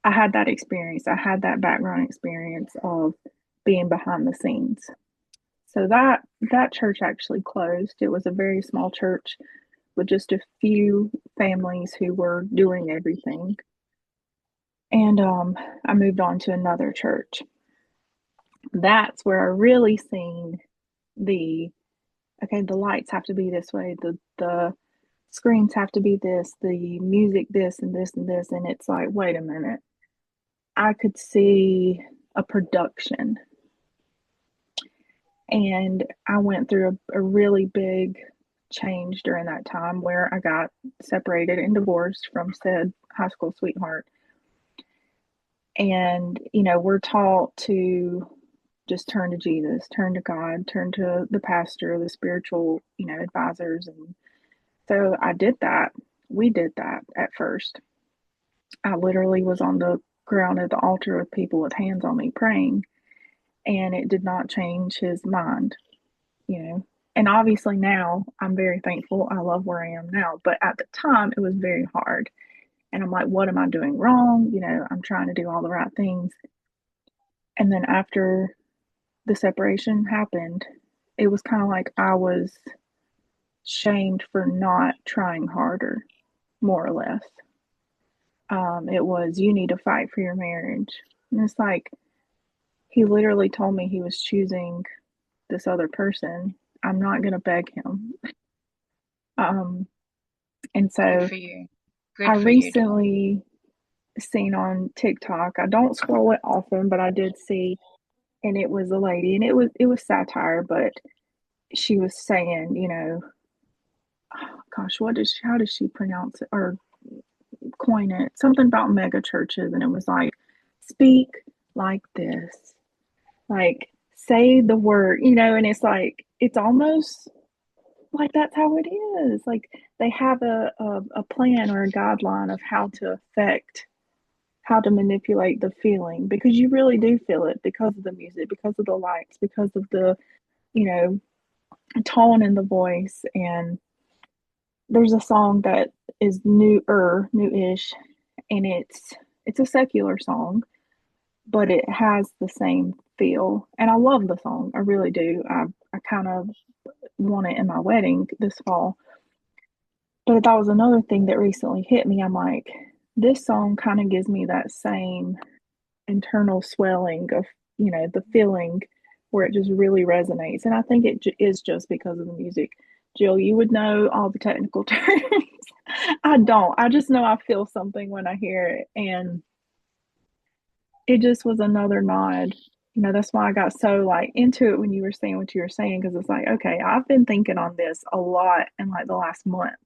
B: I had that experience, I had that background experience of being behind the scenes. So that church actually closed. It was a very small church with just a few families who were doing everything. And I moved on to another church. That's where I really seen the lights have to be this way, the screens have to be this, the music this and this and this. And it's like, wait a minute. I could see a production. And I went through a really big change during that time where I got separated and divorced from said high school sweetheart. And, we're taught to just turn to Jesus, turn to God, turn to the pastor, the spiritual, advisors. And so I did that. We did that at first. I literally was on the ground at the altar with people with hands on me praying, and it did not change his mind, And obviously now I'm very thankful. I love where I am now. But at the time, it was very hard. And I'm like, what am I doing wrong? I'm trying to do all the right things. And then after the separation happened, it was kind of like I was shamed for not trying harder, more or less. It was, you need to fight for your marriage. And it's like, he literally told me he was choosing this other person. I'm not going to beg him. And so
A: Good for you.
B: I recently seen on TikTok, I don't scroll it often, but I did see, and it was a lady, and it was satire, but she was saying, oh gosh, how does she pronounce it or coin it? Something about mega churches, and it was like, speak like this, like say the word, and it's like, it's almost like that's how it is. Like they have a plan or a guideline of how to manipulate the feeling, because you really do feel it because of the music, because of the lights, because of the, tone in the voice. And there's a song that is newish, and it's a secular song, but it has the same feel. And I love the song. I really do. I kind of want it in my wedding this fall. But that was another thing that recently hit me. I'm like, this song kind of gives me that same internal swelling of, the feeling where it just really resonates. And I think it is just because of the music. Jill, you would know all the technical terms. I don't. I just know I feel something when I hear it. And it just was another nod. That's why I got so like into it when you were saying what you were saying, because it's like, okay, I've been thinking on this a lot in like the last month.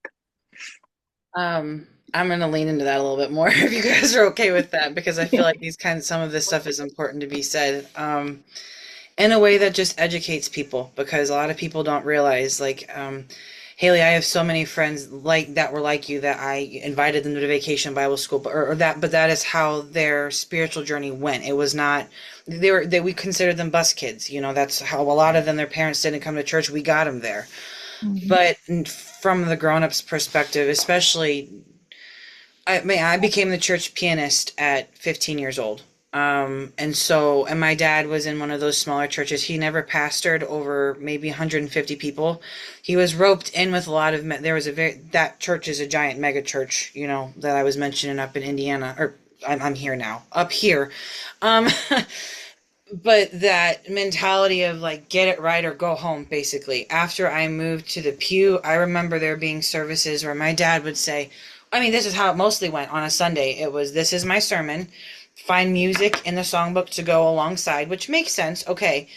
C: I'm going to lean into that a little bit more if you guys are okay with that, because I feel like some of this stuff is important to be said in a way that just educates people, because a lot of people don't realize, like, Haley, I have so many friends like that were like you that I invited them to vacation Bible school, but that is how their spiritual journey went. It was not we considered them bus kids. That's how a lot of them, their parents didn't come to church. We got them there.
B: Mm-hmm.
C: But from the grown-ups perspective, especially, I became the church pianist at 15 years old. And my dad was in one of those smaller churches. He never pastored over maybe 150 people. He was roped in with a lot of, that church is a giant mega church, that I was mentioning up in Indiana, or I'm here now, up here. But that mentality of like, get it right or go home, basically. After I moved to the pew, I remember there being services where my dad would say, this is how it mostly went on a Sunday. It was, this is my sermon. Find music in the songbook to go alongside, which makes sense. Okay.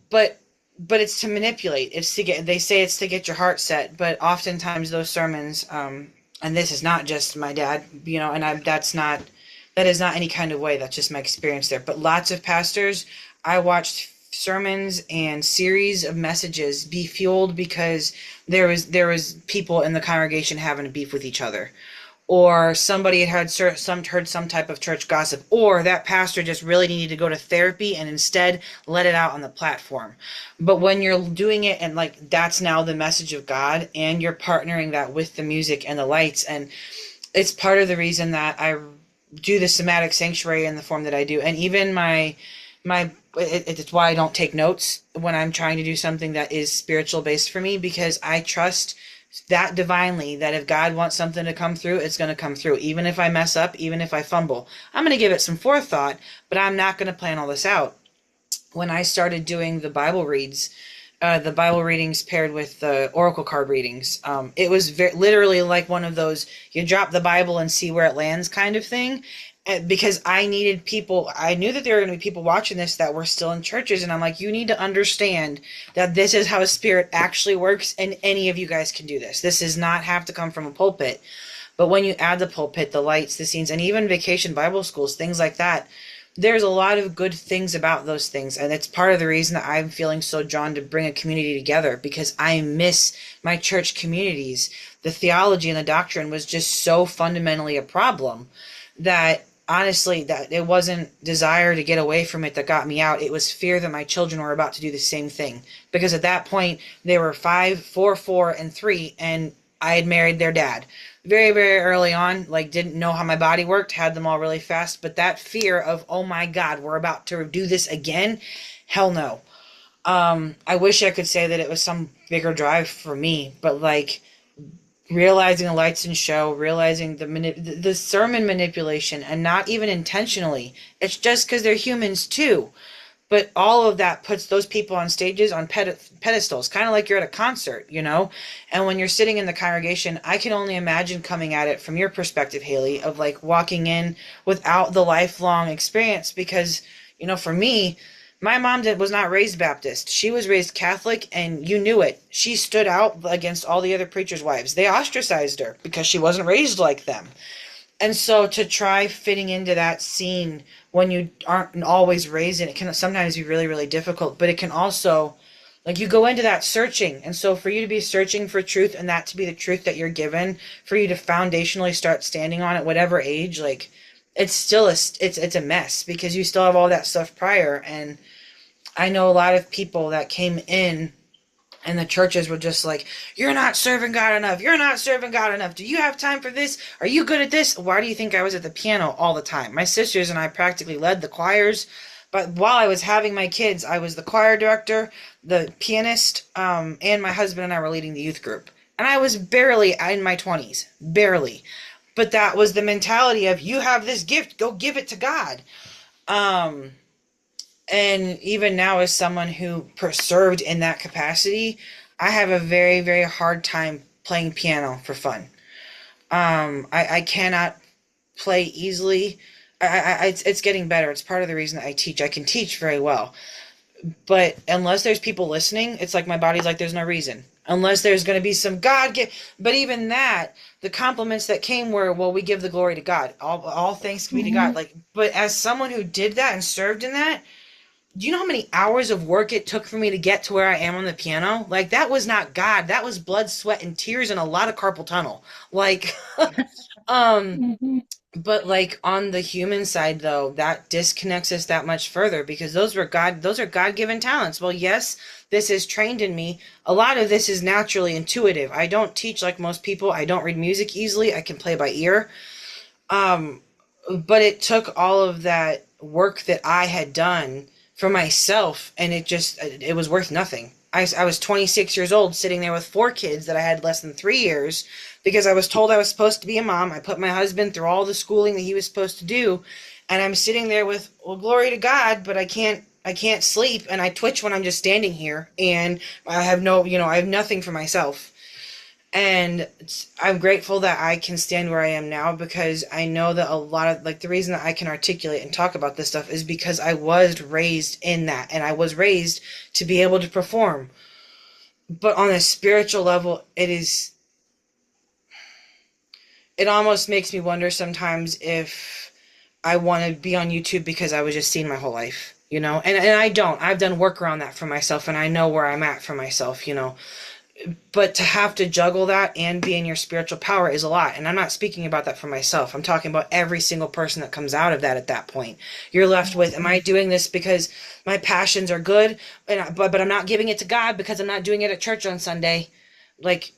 C: But it's to manipulate. They say it's to get your heart set, but oftentimes those sermons, and this is not just my dad, that is not any kind of way. That's just my experience there. But lots of pastors, I watched sermons and series of messages be fueled because there was people in the congregation having a beef with each other, or somebody had heard some type of church gossip, or that pastor just really needed to go to therapy and instead let it out on the platform. But when you're doing it and like that's now the message of God, and you're partnering that with the music and the lights, and it's part of the reason that I do the somatic sanctuary in the form that I do. And even it's why I don't take notes when I'm trying to do something that is spiritual based for me, because I trust that divinely, that if God wants something to come through, it's going to come through. Even if I mess up, even if I fumble, I'm going to give it some forethought, but I'm not going to plan all this out. When I started doing the Bible readings paired with the oracle card readings, it was literally like one of those, you drop the Bible and see where it lands kind of thing. Because I needed people, I knew that there were going to be people watching this that were still in churches, and I'm like, you need to understand that this is how Spirit actually works, and any of you guys can do this. This does not have to come from a pulpit. But when you add the pulpit, the lights, the scenes, and even vacation Bible schools, things like that, there's a lot of good things about those things. And it's part of the reason that I'm feeling so drawn to bring a community together, because I miss my church communities. The theology and the doctrine was just so fundamentally a problem that honestly, that it wasn't desire to get away from it that got me out. It was fear that my children were about to do the same thing. Because at that point, they were 5, 4, 4, and 3, and I had married their dad. Very, very early on, like didn't know how my body worked, had them all really fast. But that fear of, oh my God, we're about to do this again. Hell no. I wish I could say that it was some bigger drive for me, but like, realizing the lights and show, realizing the sermon manipulation, and not even intentionally. It's just because they're humans too. But all of that puts those people on stages, on pedestals, kind of like you're at a concert, And when you're sitting in the congregation, I can only imagine coming at it from your perspective, Haley, of like walking in without the lifelong experience. Because, for me, my mom was not raised Baptist. She was raised Catholic, and you knew it. She stood out against all the other preachers' wives. They ostracized her because she wasn't raised like them. And so to try fitting into that scene when you aren't always raised in it can sometimes be really, really difficult. But it can also, like, you go into that searching. And so for you to be searching for truth, and that to be the truth that you're given, for you to foundationally start standing on at whatever age, like, it's still it's a mess, because you still have all that stuff prior. And I know a lot of people that came in and the churches were just like, you're not serving God enough. You're not serving God enough. Do you have time for this? Are you good at this? Why do you think I was at the piano all the time? My sisters and I practically led the choirs. But while I was having my kids, I was the choir director, the pianist, and my husband and I were leading the youth group. And I was barely in my 20s. Barely. But that was the mentality of, you have this gift, go give it to God. And even now, as someone who served in that capacity, I have a very, very hard time playing piano for fun. I cannot play easily. It's getting better. It's part of the reason that I teach. I can teach very well. But unless there's people listening, it's like my body's like, there's no reason. Unless there's going to be some but even that, the compliments that came were, well, we give the glory to God. All thanks be to God. Like, but as someone who did that and served in that, do you know how many hours of work it took for me to get to where I am on the piano? Like, that was not God. That was blood, sweat, and tears and a lot of carpal tunnel. Like,
B: Mhm.
C: but like on the human side though, that disconnects us that much further because those are God-given talents. Well, yes, this is trained in me. A lot of this is naturally intuitive. I don't teach like most people. I don't read music easily. I can play by ear. Um, but it took all of that work that I had done for myself, and it was worth nothing. I was 26 years old sitting there with 4 kids that I had less than 3 years because I was told I was supposed to be a mom. I put my husband through all the schooling that he was supposed to do, and I'm sitting there with, well, glory to God, but I can't sleep, and I twitch when I'm just standing here, and I have I have nothing for myself. And I'm grateful that I can stand where I am now because I know that a lot of, like, the reason that I can articulate and talk about this stuff is because I was raised in that, and I was raised to be able to perform. But on a spiritual level, it almost makes me wonder sometimes if I want to be on YouTube because I was just seen my whole life, and I don't. I've done work around that for myself, and I know where I'm at for myself. But to have to juggle that and be in your spiritual power is a lot. And I'm not speaking about that for myself. I'm talking about every single person that comes out of that at that point. You're left with, am I doing this because my passions are good, but I'm not giving it to God because I'm not doing it at church on Sunday? Like,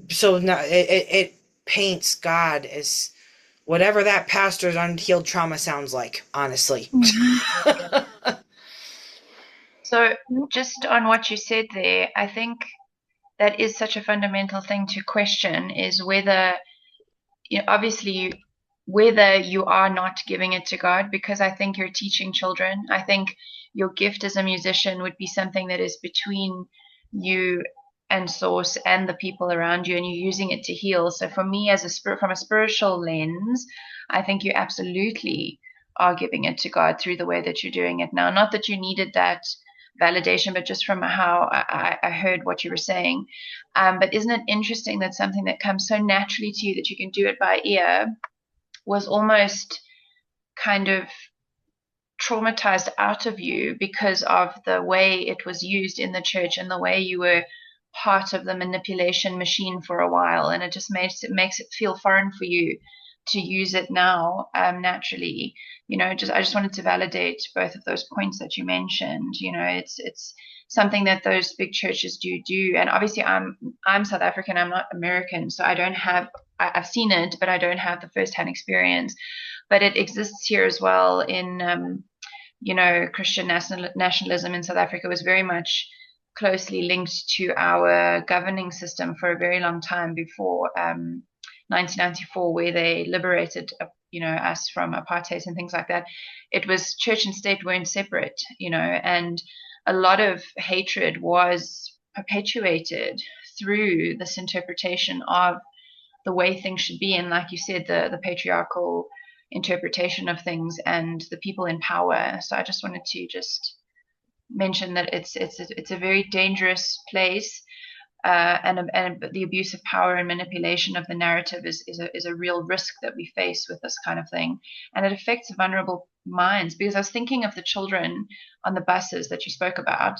C: so no, it paints God as whatever that pastor's unhealed trauma sounds like, honestly.
B: Mhm.
A: So,
B: Yep.
A: just on what you said there, I think that is such a fundamental thing to question is whether, obviously, whether you are not giving it to God, because I think you're teaching children. I think your gift as a musician would be something that is between you and source and the people around you, and you're using it to heal. So for me, as a spirit, from a spiritual lens, I think you absolutely are giving it to God through the way that you're doing it now. Not that you needed that validation, but just from how I heard what you were saying. But isn't it interesting that something that comes so naturally to you that you can do it by ear was almost kind of traumatized out of you because of the way it was used in the church and the way you were part of the manipulation machine for a while, and it just makes it feel foreign for you to use it now naturally. I just wanted to validate both of those points that you mentioned. It's something that those big churches do, and obviously I'm South African, I'm not American, so I've seen it, but I don't have the first-hand experience. But it exists here as well in Christian nationalism in South Africa was very much closely linked to our governing system for a very long time before 1994, where they liberated us from apartheid and things like that. It was church and state weren't separate, and a lot of hatred was perpetuated through this interpretation of the way things should be, and like you said, the patriarchal interpretation of things and the people in power. So I just wanted to just mention that it's a very dangerous place, and the abuse of power and manipulation of the narrative is a real risk that we face with this kind of thing, and it affects vulnerable minds. Because I was thinking of the children on the buses that you spoke about.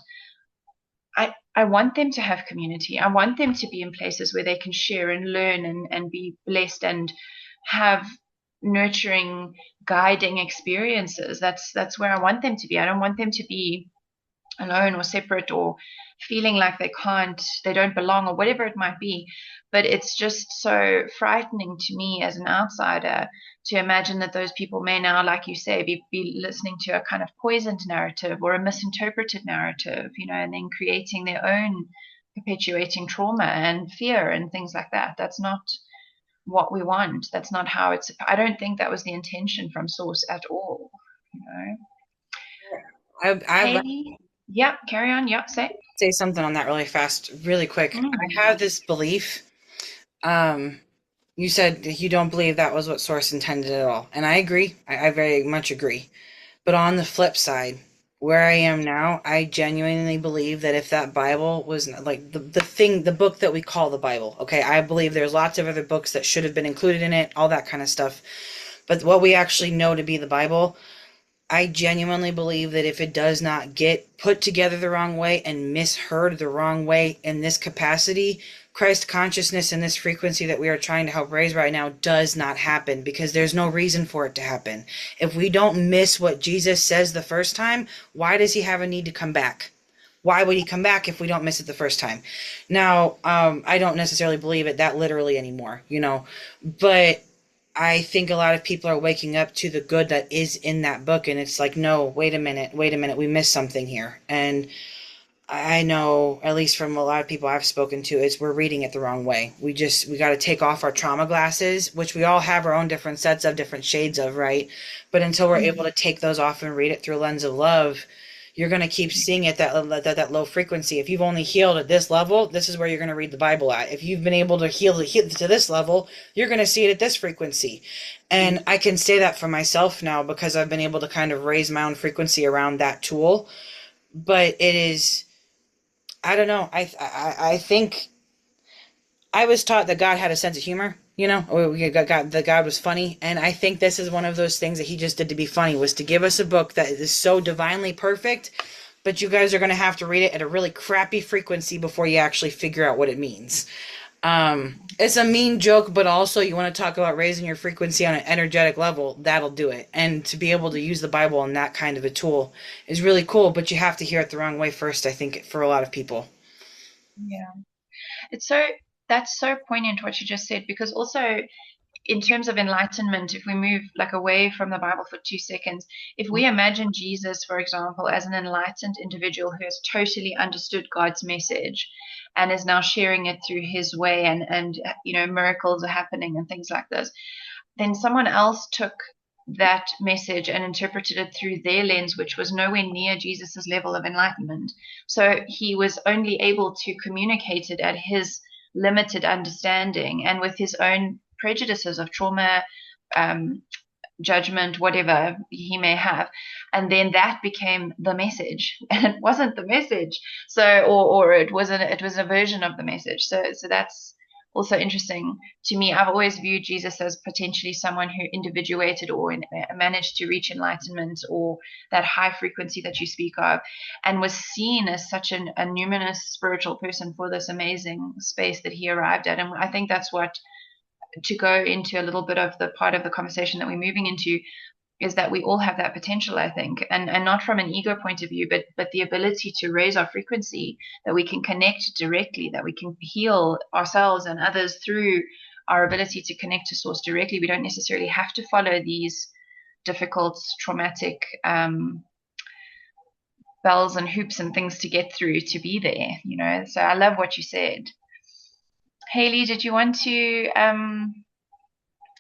A: I want them to have community. I want them to be in places where they can share and learn and be blessed and have nurturing, guiding experiences. That's where I want them to be. I don't want them to be alone or separate or feeling like they don't belong or whatever it might be. But it's just so frightening to me as an outsider to imagine that those people may now, like you say, be listening to a kind of poisoned narrative or a misinterpreted narrative, and then creating their own perpetuating trauma and fear and things like that. That's not what we want. That's not how I don't think that was the intention from source at all.
C: I
A: Hey, yeah, carry on. Yeah, say.
C: say something on that really fast, really quick. I have this belief. You said you don't believe that was what source intended at all, and I agree. I very much agree. But on the flip side, where I am now, I genuinely believe that if that Bible was like the book that we call the Bible, okay, I believe there's lots of other books that should have been included in it, all that kind of stuff. But what we actually know to be the Bible, I genuinely believe that if it does not get put together the wrong way and misheard the wrong way in this capacity, Christ consciousness in this frequency that we are trying to help raise right now does not happen, because there's no reason for it to happen. If we don't miss what Jesus says the first time, why does he have a need to come back? Why would he come back if we don't miss it the first time? Now, I don't necessarily believe it that literally anymore, but I think a lot of people are waking up to the good that is in that book, and it's like, no, wait a minute, we missed something here. And I know, at least from a lot of people I've spoken to, is we're reading it the wrong way. We got to take off our trauma glasses, which we all have our own different sets of, different shades of, right? But until we're able to take those off and read it through a lens of love, you're going to keep seeing it that low frequency. If you've only healed at this level, this is where you're going to read the Bible at. If you've been able to heal to this level, you're going to see it at this frequency. And I can say that for myself now, because I've been able to kind of raise my own frequency around that tool. But it is, I don't know. I think I was taught that God had a sense of humor. That God was funny, and I think this is one of those things that he just did to be funny, was to give us a book that is so divinely perfect, but you guys are going to have to read it at a really crappy frequency before you actually figure out what it means. It's a mean joke, but also you want to talk about raising your frequency on an energetic level, that'll do it. And to be able to use the Bible in that kind of a tool is really cool, but you have to hear it the wrong way first, I think, for a lot of people.
A: Yeah. That's so poignant what you just said, because also in terms of enlightenment, if we move like away from the Bible for 2 seconds, if we imagine Jesus, for example, as an enlightened individual who has totally understood God's message and is now sharing it through his way, and miracles are happening and things like this, then someone else took that message and interpreted it through their lens, which was nowhere near Jesus's level of enlightenment. So he was only able to communicate it at his limited understanding and with his own prejudices of trauma, judgment, whatever he may have, and then that became the message, and it wasn't the message. So, or it was a version of the message. So that's also interesting to me. I've always viewed Jesus as potentially someone who individuated or managed to reach enlightenment or that high frequency that you speak of, and was seen as such a numinous spiritual person for this amazing space that he arrived at. And I think that's what, to go into a little bit of the part of the conversation that we're moving into, is that we all have that potential, I think, and not from an ego point of view, but the ability to raise our frequency, that we can connect directly, that we can heal ourselves and others through our ability to connect to source directly. We don't necessarily have to follow these difficult, traumatic bells and hoops and things to get through to be there, So I love what you said. Haley, did you want to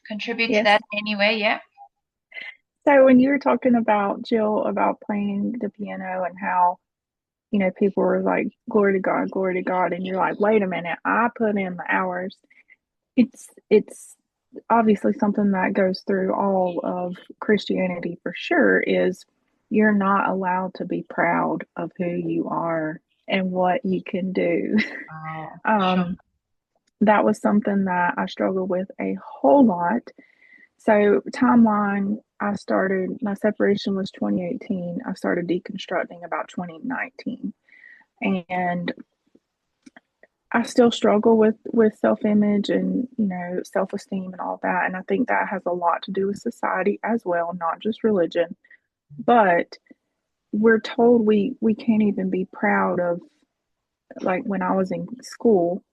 A: contribute to that anyway? Yeah.
B: So when you were talking about, Jill, about playing the piano and how, people were like, glory to God, and you're like, wait a minute, I put in the hours. It's obviously something that goes through all of Christianity for sure, is you're not allowed to be proud of who you are and what you can do.
A: Sure.
B: That was something that I struggled with a whole lot. So timeline, my separation was 2018. I started deconstructing about 2019. And I still struggle with self-image and, self-esteem and all that. And I think that has a lot to do with society as well, not just religion. But we're told we can't even be proud of, like when I was in school,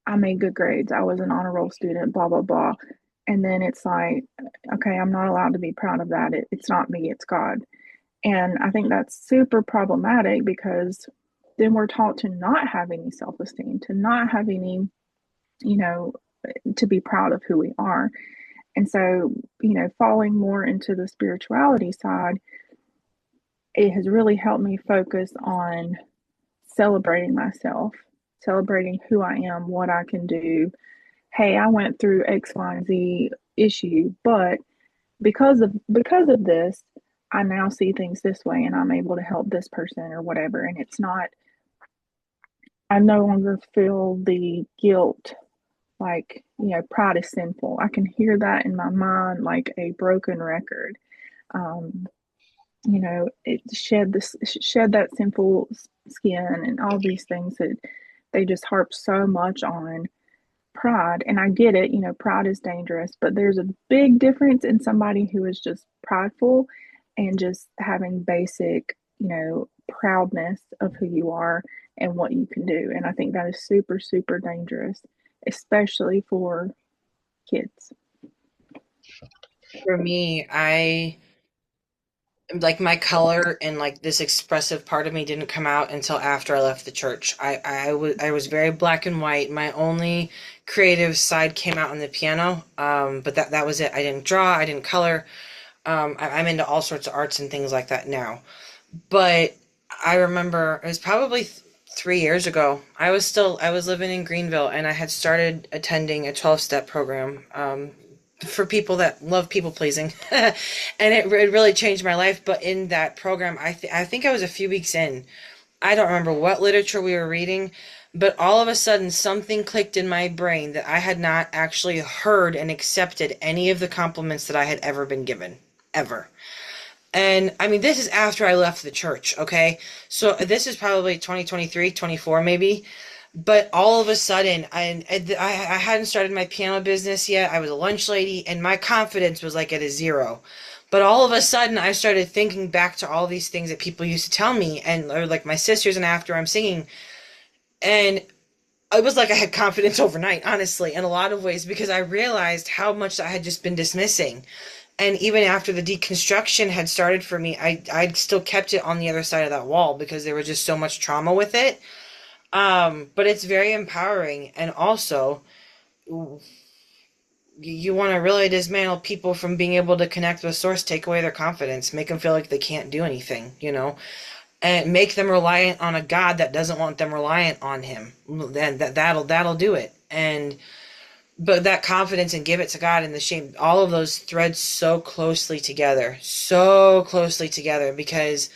B: I made good grades. I was an honor roll student, blah, blah, blah. And then it's like, okay, I'm not allowed to be proud of that. It's not me, it's God. And I think that's super problematic, because then we're taught to not have any self-esteem, to not have any, to be proud of who we are. And so, falling more into the spirituality side, it has really helped me focus on celebrating myself, celebrating who I am, what I can do. Hey, I went through X, Y, and Z issue, but because of this, I now see things this way, and I'm able to help this person or whatever. And it's not, I no longer feel the guilt, like, pride is sinful. I can hear that in my mind like a broken record. um, it shed that sinful skin and all these things that they just harp so much on pride. And I get it, pride is dangerous, but there's a big difference in somebody who is just prideful and just having basic, proudness of who you are and what you can do. And I think that is super, super dangerous, especially for kids.
C: For me, I like my color and like this expressive part of me didn't come out until after I left the church. I was very black and white. My only creative side came out on the piano, but that was it. I didn't draw. I didn't color. I'm into all sorts of arts and things like that now. But I remember it was probably 3 years ago. I was living in Greenville, and I had started attending a 12-step program. For people that love people pleasing, and it really changed my life. But in that program, I think I was a few weeks in. I don't remember what literature we were reading, but all of a sudden something clicked in my brain that I had not actually heard and accepted any of the compliments that I had ever been given, ever. And I mean, this is after I left the church, okay? So this is probably 2023, 24 maybe. But all of a sudden, I hadn't started my piano business yet. I was a lunch lady, and my confidence was like at a zero. But all of a sudden, I started thinking back to all these things that people used to tell me, or like my sisters, and after I'm singing. And it was like I had confidence overnight, honestly, in a lot of ways, because I realized how much I had just been dismissing. And even after the deconstruction had started for me, I'd still kept it on the other side of that wall because there was just so much trauma with it. But it's very empowering, and also you want to really dismantle people from being able to connect with source, take away their confidence, make them feel like they can't do anything, and make them reliant on a God that doesn't want them reliant on him. Then that'll do it. But that confidence, and give it to God, and the shame, all of those threads so closely together, because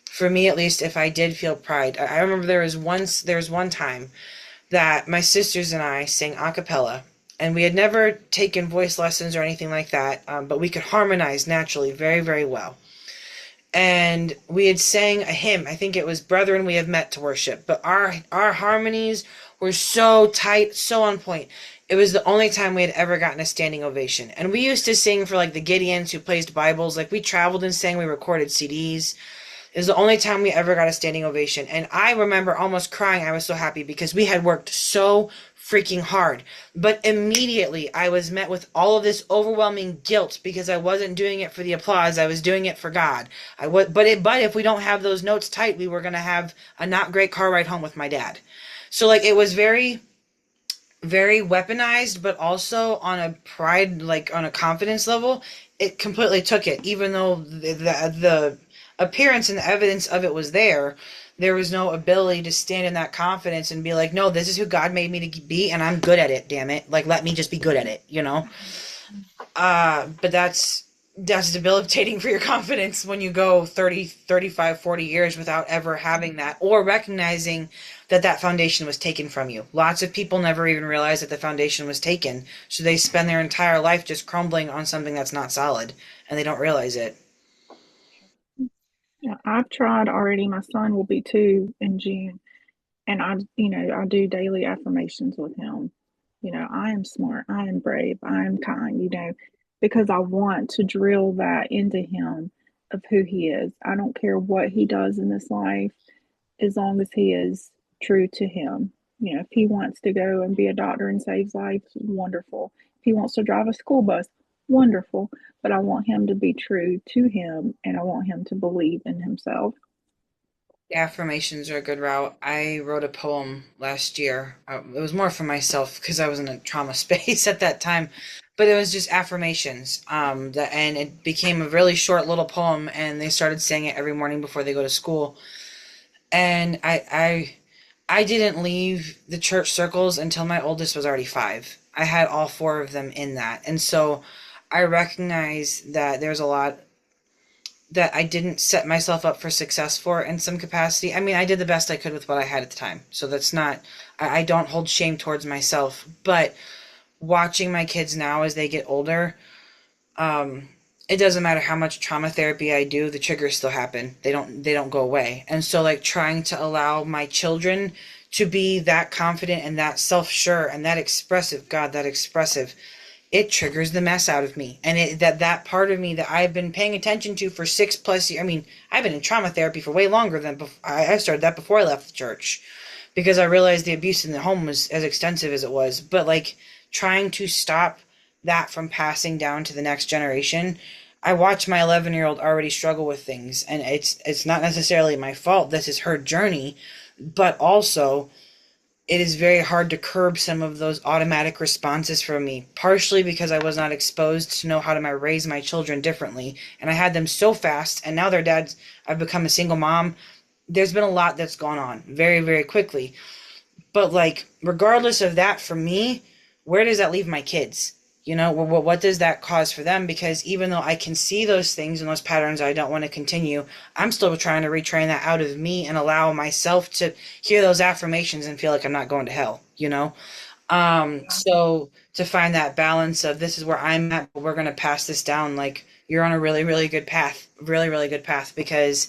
C: for me, at least, if I did feel pride, I remember there was one time that my sisters and I sang a cappella, and we had never taken voice lessons or anything like that, but we could harmonize naturally very, very well. And we had sang a hymn. I think it was "Brethren, We Have Met to Worship," but our harmonies were so tight, so on point. It was the only time we had ever gotten a standing ovation. And we used to sing for like the Gideons who placed Bibles. Like we traveled and sang, we recorded CDs. It was the only time we ever got a standing ovation. And I remember almost crying. I was so happy because we had worked so freaking hard. But immediately I was met with all of this overwhelming guilt because I wasn't doing it for the applause. I was doing it for God. But if we don't have those notes tight, we were going to have a not great car ride home with my dad. So like it was very, very weaponized, but also on a pride, like on a confidence level, it completely took it. Even though the appearance and the evidence of it was there was no ability to stand in that confidence and be like, no, this is who God made me to be, and I'm good at it, damn it. Like, let me just be good at it, But that's debilitating for your confidence when you go 30, 35, 40 years without ever having that, or recognizing that foundation was taken from you. Lots of people never even realize that the foundation was taken, so they spend their entire life just crumbling on something that's not solid, and they don't realize it.
B: Yeah, I've tried already. My son will be 2 in June, and I do daily affirmations with him. I am smart, I am brave, I am kind, because I want to drill that into him of who he is. I don't care what he does in this life as long as he is true to him. If he wants to go and be a doctor and save lives, wonderful. If he wants to drive a school bus, wonderful. But I want him to be true to him, and I want him to believe in himself.
C: Affirmations are a good route. I wrote a poem last year. It was more for myself because I was in a trauma space at that time, but it was just affirmations. And it became a really short little poem, and they started saying it every morning before they go to school. And I didn't leave the church circles until my oldest was already 5. I had all 4 of them in that, and so I recognize that there's a lot that I didn't set myself up for success for in some capacity. I mean, I did the best I could with what I had at the time. So that's not, I don't hold shame towards myself, but watching my kids now as they get older, it doesn't matter how much trauma therapy I do, the triggers still happen. They don't go away. And so like trying to allow my children to be that confident and that self-sure and that expressive, God, that expressive, it triggers the mess out of me. And that part of me that I've been paying attention to for 6+ years. I mean, I've been in trauma therapy for way longer than I started that before I left the church, because I realized the abuse in the home was as extensive as it was. But like trying to stop that from passing down to the next generation. I watch my 11-year-old already struggle with things, and it's not necessarily my fault. This is her journey, but also it is very hard to curb some of those automatic responses from me, partially because I was not exposed to know how to raise my children differently, and I had them so fast, and now their dads, I've become a single mom. There's been a lot that's gone on very, very quickly. But like, regardless of that, for me, where does that leave my kids? You know, what does that cause for them? Because even though I can see those things and those patterns I don't want to continue, I'm still trying to retrain that out of me and allow myself to hear those affirmations and feel like I'm not going to hell, you know? So to find that balance of this is where I'm at, but we're going to pass this down. Like, you're on a really, really good path, really, really good path, because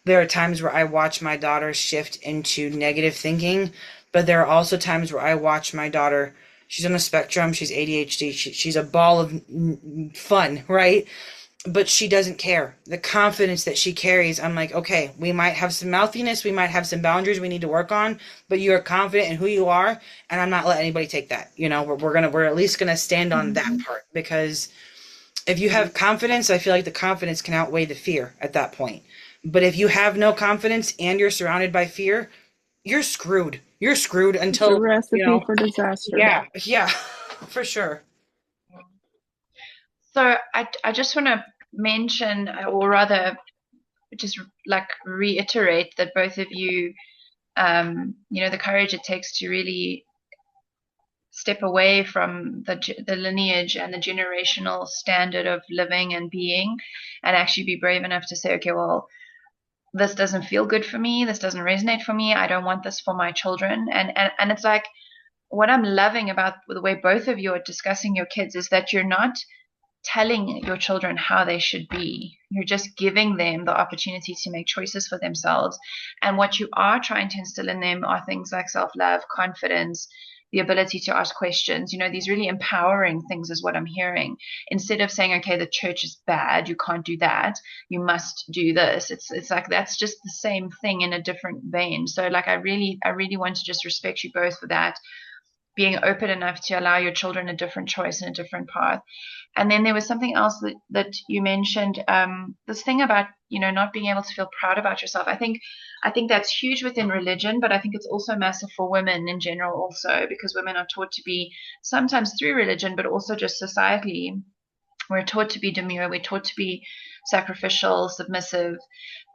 C: there are times where I watch my daughter shift into negative thinking, but there are also times where I watch my daughter. She's on a spectrum. She's ADHD. She's a ball of fun, right? But she doesn't care. The confidence that she carries, I'm like, okay, we might have some mouthiness. We might have some boundaries we need to work on, but you are confident in who you are, and I'm not letting anybody take that. You know, we're at least gonna stand on that part, because if you have confidence, I feel like the confidence can outweigh the fear at that point. But if you have no confidence and you're surrounded by fear, you're screwed. You're screwed
B: It's a
C: until,
B: recipe for disaster.
C: yeah, for sure.
A: So I just want to mention, or rather, just like reiterate that both of you, the courage it takes to really step away from the lineage and the generational standard of living and being, and actually be brave enough to say, okay, well, this doesn't feel good for me. This doesn't resonate for me. I don't want this for my children. And it's like, what I'm loving about the way both of you are discussing your kids is that you're not telling your children how they should be. You're just giving them the opportunity to make choices for themselves. And what you are trying to instill in them are things like self-love, confidence, the ability to ask questions, these really empowering things is what I'm hearing. Instead of saying, okay, the church is bad, you can't do that, you must do this. It's like, that's just the same thing in a different vein. So like, I really want to just respect you both for that, being open enough to allow your children a different choice and a different path. And then there was something else that you mentioned, this thing about, not being able to feel proud about yourself. I think that's huge within religion, but I think it's also massive for women in general also, because women are taught to be, sometimes through religion, but also just societally, we're taught to be demure, we're taught to be sacrificial, submissive,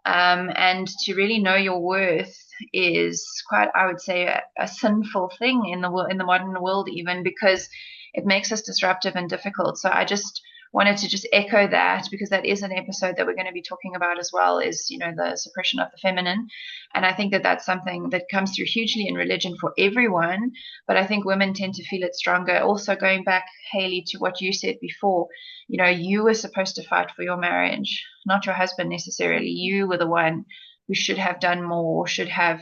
A: and to really know your worth is quite, I would say, a sinful thing in the modern world, even because it makes us disruptive and difficult. So I just wanted to just echo that, because that is an episode that we're going to be talking about as well, is the suppression of the feminine. And I think that that's something that comes through hugely in religion for everyone, but I think women tend to feel it stronger. Also, going back, Haley, to what you said before, you were supposed to fight for your marriage, not your husband necessarily. You were the one who should have done more, should have,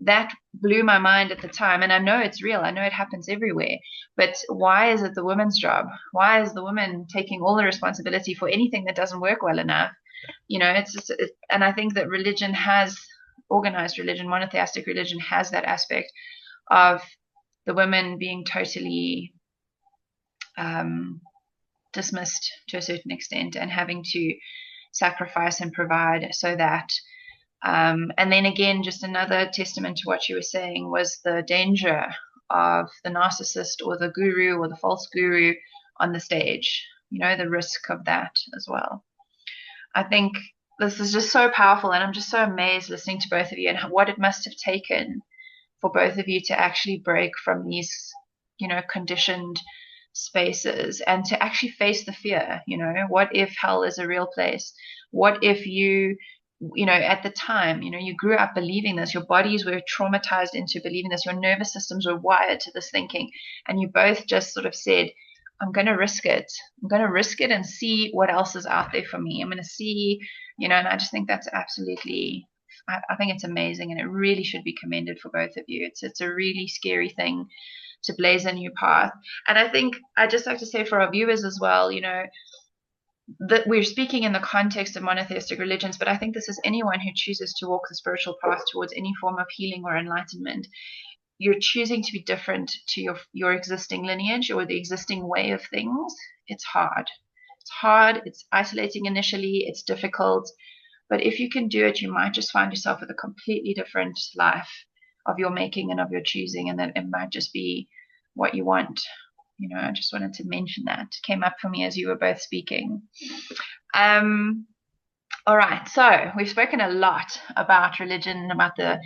A: that blew my mind at the time. And I know it's real. I know it happens everywhere. But why is it the woman's job? Why is the woman taking all the responsibility for anything that doesn't work well enough? And I think that religion has, organized religion, monotheistic religion has that aspect of the women being totally dismissed to a certain extent and having to sacrifice and provide so that and then again, just another testament to what you were saying was the danger of the narcissist or the guru or the false guru on the stage, the risk of that as well. I think this is just so powerful, and I'm just so amazed listening to both of you and what it must have taken for both of you to actually break from these, conditioned spaces and to actually face the fear. What if hell is a real place? What if you at the time, you grew up believing this, your bodies were traumatized into believing this, your nervous systems were wired to this thinking, and you both just sort of said, I'm going to risk it. I'm going to risk it and see what else is out there for me. I'm going to see, and I just think that's absolutely, I think it's amazing, and it really should be commended for both of you. It's a really scary thing to blaze a new path. And I think I'd just like to say for our viewers as well, that we're speaking in the context of monotheistic religions, but I think this is anyone who chooses to walk the spiritual path towards any form of healing or enlightenment. You're choosing to be different to your existing lineage or the existing way of things. It's hard. It's hard. It's isolating initially. It's difficult. But if you can do it, you might just find yourself with a completely different life of your making and of your choosing, and that it might just be what you want. I just wanted to mention that. It came up for me as you were both speaking. All right, so we've spoken a lot about religion, about the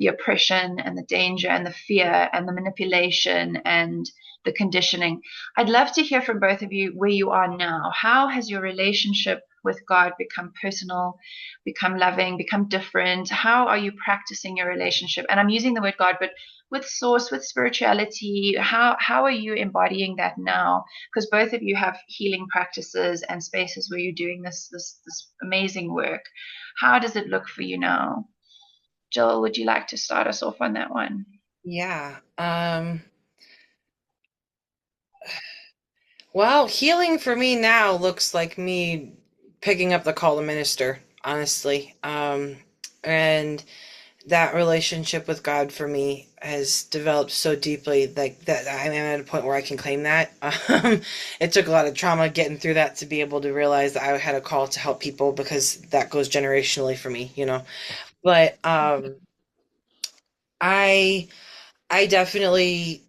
A: oppression and the danger and the fear and the manipulation and the conditioning. I'd love to hear from both of you where you are now. How has your relationship with God become personal, become loving, become different? How are you practicing your relationship? And I'm using the word God, but with source, with spirituality, how are you embodying that now? Because both of you have healing practices and spaces where you're doing this amazing work. How does it look for you now? Jill, would you like to start us off on that one?
C: Yeah. Well, healing for me now looks like me picking up the call to minister, honestly. And that relationship with God for me has developed so deeply, like that I'm at a point where I can claim that. It took a lot of trauma getting through that to be able to realize that I had a call to help people, because that goes generationally for me, But I definitely,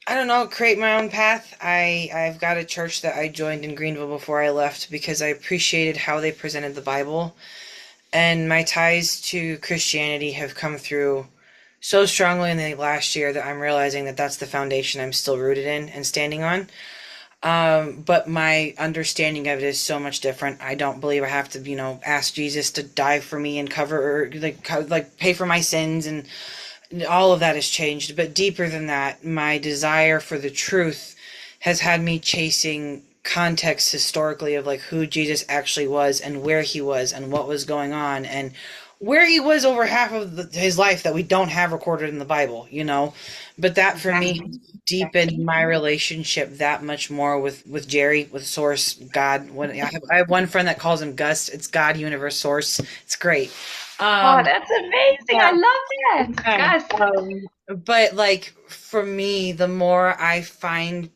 C: I don't know, create my own path. I've got a church that I joined in Greenville before I left because I appreciated how they presented the Bible. And my ties to Christianity have come through so strongly in the last year that I'm realizing that that's the foundation I'm still rooted in and standing on. But my understanding of it is so much different. I don't believe I have to, ask Jesus to die for me and cover, or like pay for my sins, and all of that has changed. But deeper than that, my desire for the truth has had me chasing context historically of like who Jesus actually was and where he was and what was going on and where he was over half of his life that we don't have recorded in the Bible, But that for me deepened my relationship that much more with Jerry, with Source, God. When I have one friend that calls him Gus. It's God, Universe, Source. It's great.
A: Oh, that's amazing. Yeah. I love that. Gus.
C: But like for me, the more I find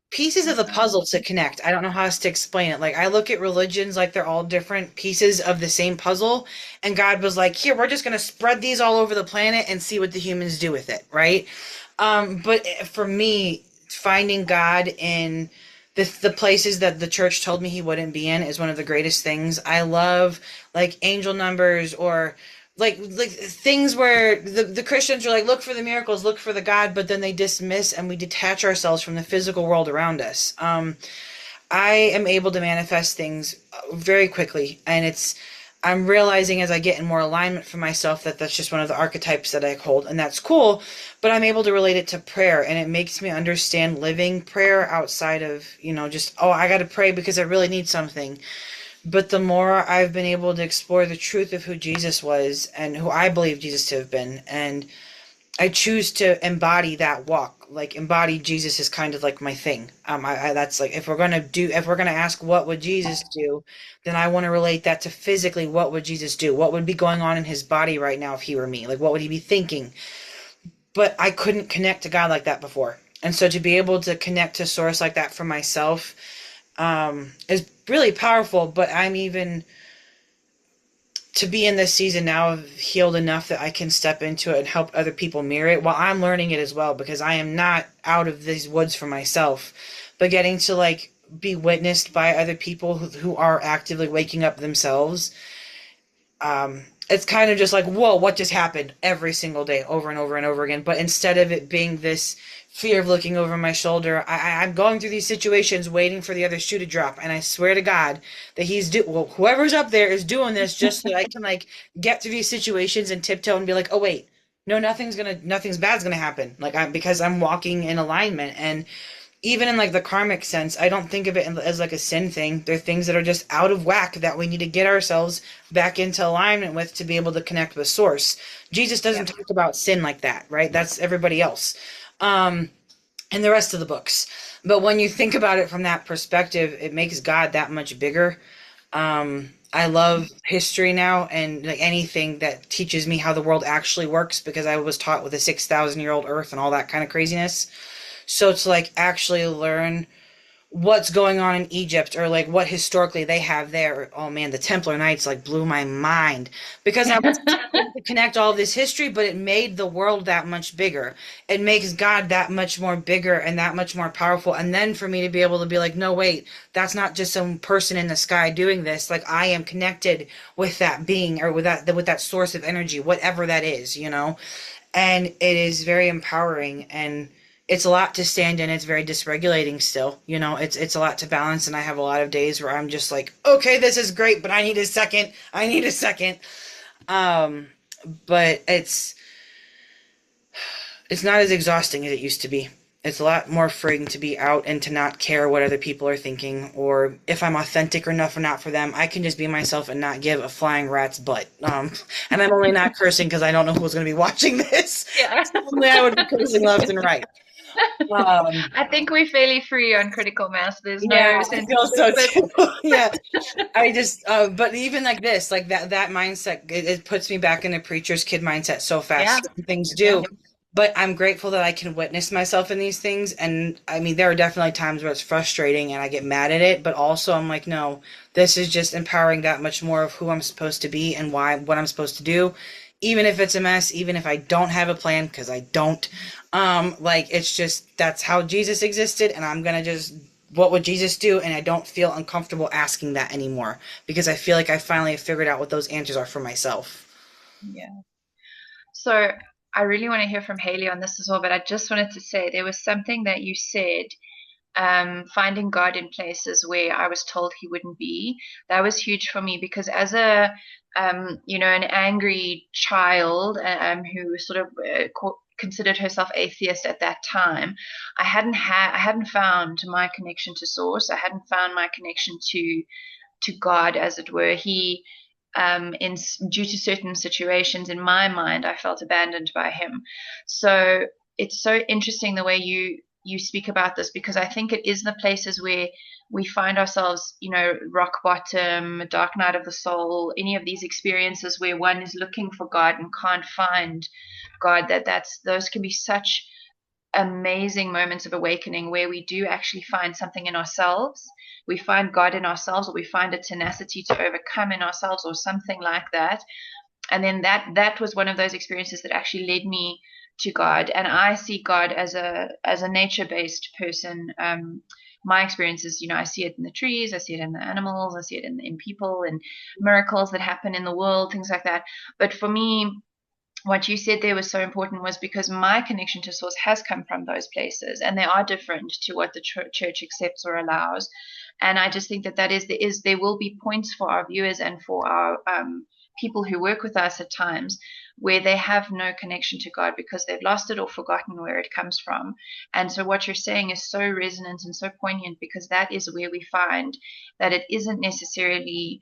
C: pieces of the puzzle to connect, I don't know how else to explain it. Like I look at religions like they're all different pieces of the same puzzle, and God was like, here, we're just going to spread these all over the planet and see what the humans do with it, right? But for me, finding God in the places that the church told me he wouldn't be in is one of the greatest things. I love like angel numbers, or like things where the Christians are like, look for the miracles, look for the God, but then they dismiss and we detach ourselves from the physical world around us. I am able to manifest things very quickly, and I'm realizing as I get in more alignment for myself that that's just one of the archetypes that I hold, and that's cool, but I'm able to relate it to prayer, and it makes me understand living prayer outside of, just, oh, I got to pray because I really need something. But the more I've been able to explore the truth of who Jesus was and who I believe Jesus to have been, and I choose to embody that walk. Like embody Jesus is kind of like my thing. That's like if we're gonna ask what would Jesus do, then I want to relate that to physically what would Jesus do? What would be going on in his body right now if he were me? Like what would he be thinking? But I couldn't connect to God like that before, and so to be able to connect to Source like that for myself is really powerful. But I'm even to be in this season now healed enough that I can step into it and help other people mirror it while I'm learning it as well, because I am not out of these woods for myself, but getting to like be witnessed by other people who are actively waking up themselves. It's kind of just like, whoa, what just happened every single day over and over and over again. But instead of it being this fear of looking over my shoulder, I'm going through these situations waiting for the other shoe to drop. And I swear to God that whoever's up there is doing this just so that I can like get through these situations and tiptoe and be like, oh wait, no, nothing's bad's gonna happen. Like because I'm walking in alignment. And even in like the karmic sense, I don't think of it as like a sin thing. They're things that are just out of whack that we need to get ourselves back into alignment with to be able to connect with source. Jesus
A: Yeah.
C: doesn't talk about sin like that, right? That's everybody else. And the rest of the books. But when you think about it from that perspective, it makes God that much bigger. I love history now and like anything that teaches me how the world actually works because I was taught with a 6,000-year-old earth and all that kind of craziness. So to like actually learn what's going on in Egypt or like what historically they have there. Oh man, the Templar Knights like blew my mind because I was trying to connect all of this history, but it made the world that much bigger. It makes God that much more bigger and that much more powerful. And then for me to be able to be like, no, wait, that's not just some person in the sky doing this. Like I am connected with that being or with that source of energy, whatever that is, you know? And it is very empowering and it's a lot to stand in. It's very dysregulating still. You know, it's a lot to balance and I have a lot of days where I'm just like, okay, this is great, but I need a second. I need a second. But it's not as exhausting as it used to be. It's a lot more freeing to be out and to not care what other people are thinking or if I'm authentic enough or not for them. I can just be myself and not give a flying rat's butt. And I'm only not cursing because I don't know who's going to be watching this.
A: Yeah.
C: Only I would be cursing left and right.
A: I think we're fairly free on critical mass. There's no
C: Yeah, I
A: sense
C: feel so
A: but
C: too. Yeah, I just, but even like this, like that mindset, it puts me back in the preacher's kid mindset so fast.
A: yeah,
C: Certain things
A: yeah,
C: do. But I'm grateful that I can witness myself in these things. And I mean, there are definitely times where it's frustrating and I get mad at it. But also, I'm like, no, this is just empowering that much more of who I'm supposed to be and what I'm supposed to do. Even if it's a mess, even if I don't have a plan, because I don't. Like, it's just, that's how Jesus existed. And I'm going to just, what would Jesus do? And I don't feel uncomfortable asking that anymore because I feel like I finally have figured out what those answers are for myself.
A: yeah. So I really want to hear from Haley on this as well, but I just wanted to say there was something that you said, finding God in places where I was told he wouldn't be. That was huge for me because as a, an angry child who sort of considered herself atheist at that time, I hadn't found my connection to source. I hadn't found my connection to God, as it were. He in due to certain situations in my mind, I felt abandoned by him. So it's so interesting the way you speak about this because I think it is the places where we find ourselves, rock bottom, dark night of the soul, any of these experiences where one is looking for God and can't find God. Those can be such amazing moments of awakening where we do actually find something in ourselves. We find God in ourselves, or we find a tenacity to overcome in ourselves, or something like that. And then that was one of those experiences that actually led me to God. And I see God as a nature-based person. My experience is, I see it in the trees, I see it in the animals, I see it in people and miracles that happen in the world, things like that. But for me, what you said there was so important was because my connection to source has come from those places and they are different to what the church accepts or allows. And I just think that there will be points for our viewers and for our people who work with us at times where they have no connection to God because they've lost it or forgotten where it comes from. And so what you're saying is so resonant and so poignant because that is where we find that it isn't necessarily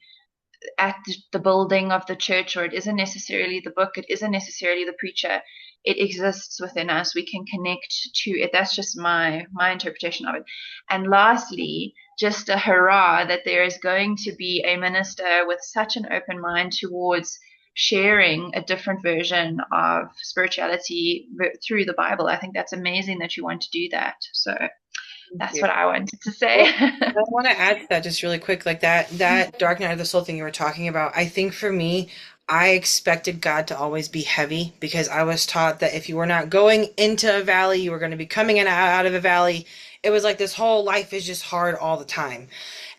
A: at the building of the church, or it isn't necessarily the book, it isn't necessarily the preacher. It exists within us. We can connect to it. That's just my interpretation of it. And lastly, just a hurrah that there is going to be a minister with such an open mind towards sharing a different version of spirituality through the Bible. I think that's amazing that you want to do that. So that's what I wanted to say.
C: I want to add to that just really quick, like that dark night of the soul thing you were talking about. I think for me, I expected God to always be heavy because I was taught that if you were not going into a valley, you were going to be coming in out of a valley. It was like this whole life is just hard all the time.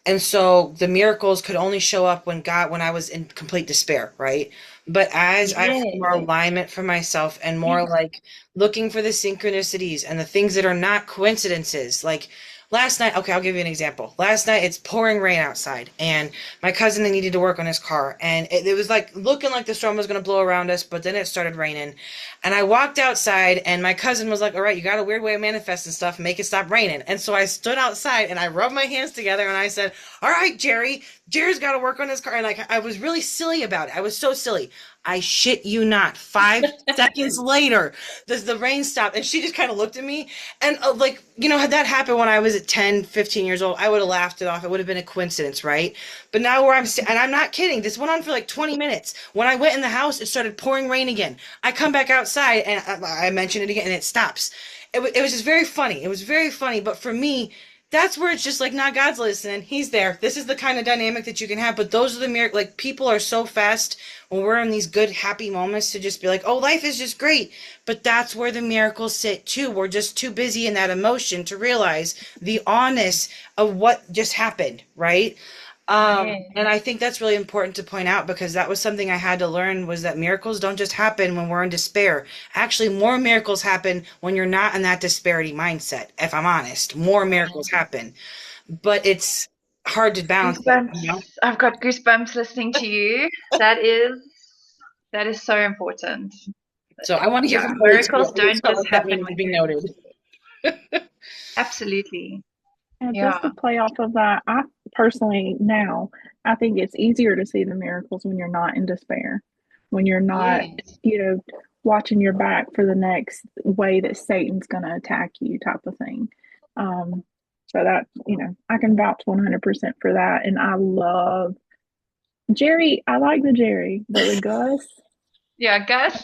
C: And so the miracles could only show up when I was in complete despair, right? But as I have more alignment for myself and more like looking for the synchronicities and the things that are not coincidences, like Last night, okay, I'll give you an example. Last night, it's pouring rain outside, and my cousin needed to work on his car, and it was like looking like the storm was going to blow around us, but then it started raining. And I walked outside, and my cousin was like, all right, you got a weird way of manifesting stuff, make it stop raining. And so I stood outside, and I rubbed my hands together, and I said, all right, Jerry's got to work on his car. And like, I was really silly about it. I was so silly. I shit you not. 5 seconds later, the rain stopped, and she just kind of looked at me. And like, had that happened when I was at 10, 15 years old, I would have laughed it off. It would have been a coincidence, right? But now where and I'm not kidding, this went on for like 20 minutes. When I went in the house, it started pouring rain again. I come back outside, and I mention it again, and it stops. It was just very funny. It was very funny. But for me, that's where it's just like, nah, God's listening. He's there. This is the kind of dynamic that you can have. But those are the miracles. Like, people are so fast when we're in these good, happy moments to just be like, oh, life is just great. But that's where the miracles sit too. We're just too busy in that emotion to realize the honest of what just happened, right? And I think that's really important to point out, because that was something I had to learn, was that miracles don't just happen when we're in despair. Actually, more miracles happen when you're not in that disparity mindset. If I'm honest, more miracles happen, but it's hard to balance that.
A: I've got goosebumps listening to you. That is so important.
C: So I want to give
A: miracles don't just happen
C: when being noted.
A: Absolutely.
B: And just to play off of that, I personally now, I think it's easier to see the miracles when you're not in despair, when you're not, watching your back for the next way that Satan's going to attack you, type of thing. So that, I can vouch 100% for that. And I love Jerry. I like the Jerry, but the Gus.
A: Yeah, Gus.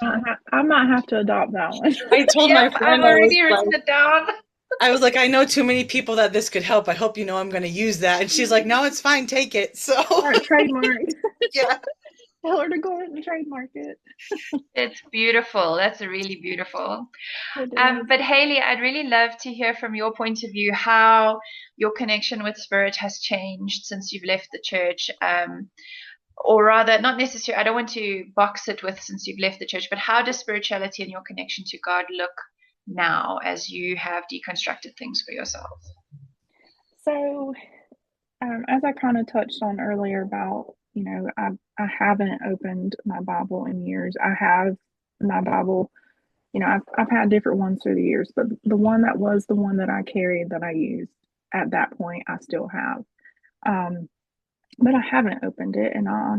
B: I might have to adopt that one.
C: I told my friend,
A: I've already written it down.
C: I was like, I know too many people that this could help. I hope I'm going to use that. And she's like, no, it's fine. Take it. So
B: trademark.
C: Yeah.
B: Tell her to go ahead and trademark it.
A: It's beautiful. That's really beautiful. But Haley, I'd really love to hear from your point of view how your connection with spirit has changed since you've left the church. Or rather, not necessarily, I don't want to box it with since you've left the church, but how does spirituality and your connection to God look now as you have deconstructed things for yourself?
B: So, as I kind of touched on earlier about, I haven't opened my Bible in years. I have my Bible, I've had different ones through the years, but the one that was the one that I carried, that I used at that point, I still have. But I haven't opened it, and I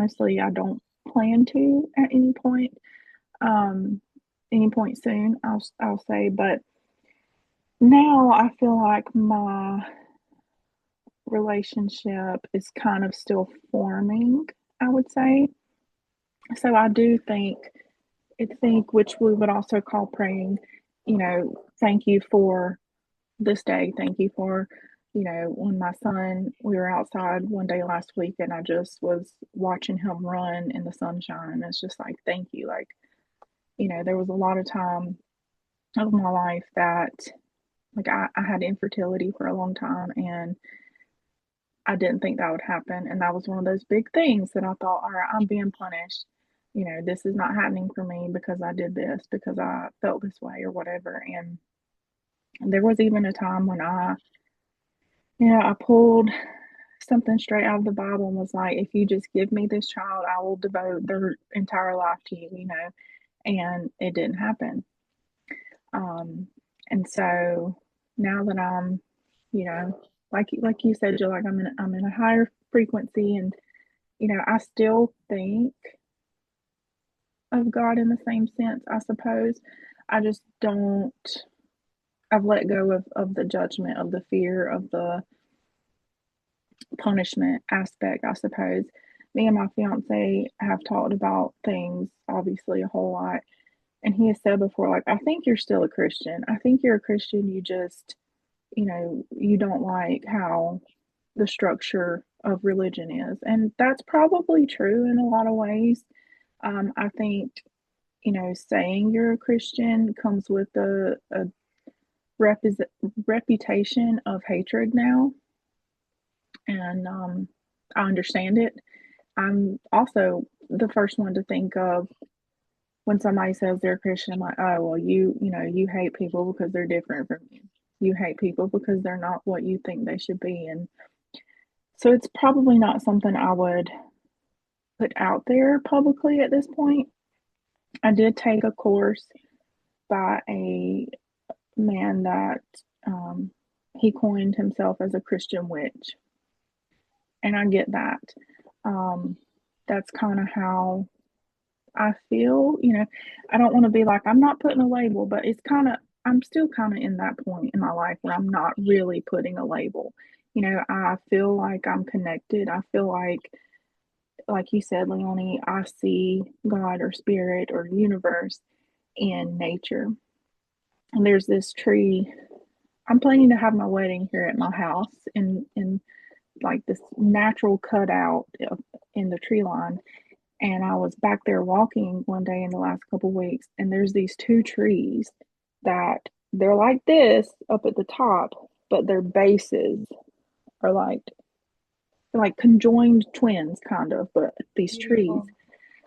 B: don't plan to at any point soon, I'll say. But now I feel like my relationship is kind of still forming, I would say. So I do think, which we would also call praying, thank you for this day. Thank you for, when my son, we were outside one day last week, and I just was watching him run in the sunshine. And it's just like, thank you. Like, there was a lot of time of my life that, like, I had infertility for a long time, and I didn't think that would happen. And that was one of those big things that I thought, all right, I'm being punished. This is not happening for me because I did this, because I felt this way or whatever. And there was even a time when I pulled something straight out of the Bible and was like, if you just give me this child, I will devote their entire life to you, and it didn't happen. And so now that I'm, like you said, Jill, like I'm in a higher frequency, and, I still think of God in the same sense, I suppose. I just don't, I've let go of the judgment, of the fear, of the punishment aspect, I suppose. Me and my fiance have talked about things, obviously, a whole lot. And he has said before, like, I think you're still a Christian. I think you're a Christian. You just, you don't like how the structure of religion is. And that's probably true in a lot of ways. I think, saying you're a Christian comes with a reputation of hatred now. And I understand it. I'm also the first one to think of when somebody says they're a Christian, I'm like, oh, well, you hate people because they're different from you. you hate people because they're not what you think they should be. And so it's probably not something I would put out there publicly at this point. I did take a course by a man that he coined himself as a Christian witch. And I get that. That's kind of how I feel. I don't want to be like, I'm not putting a label, but I'm still kind of in that point in my life where I'm not really putting a label. I feel like I'm connected. I feel like you said, Leonie, I see God or spirit or universe in nature. And there's this tree. I'm planning to have my wedding here at my house in like this natural cutout in the tree line. And I was back there walking one day in the last couple of weeks, and there's these two trees that they're like this up at the top, but their bases are like conjoined twins, kind of, but these trees.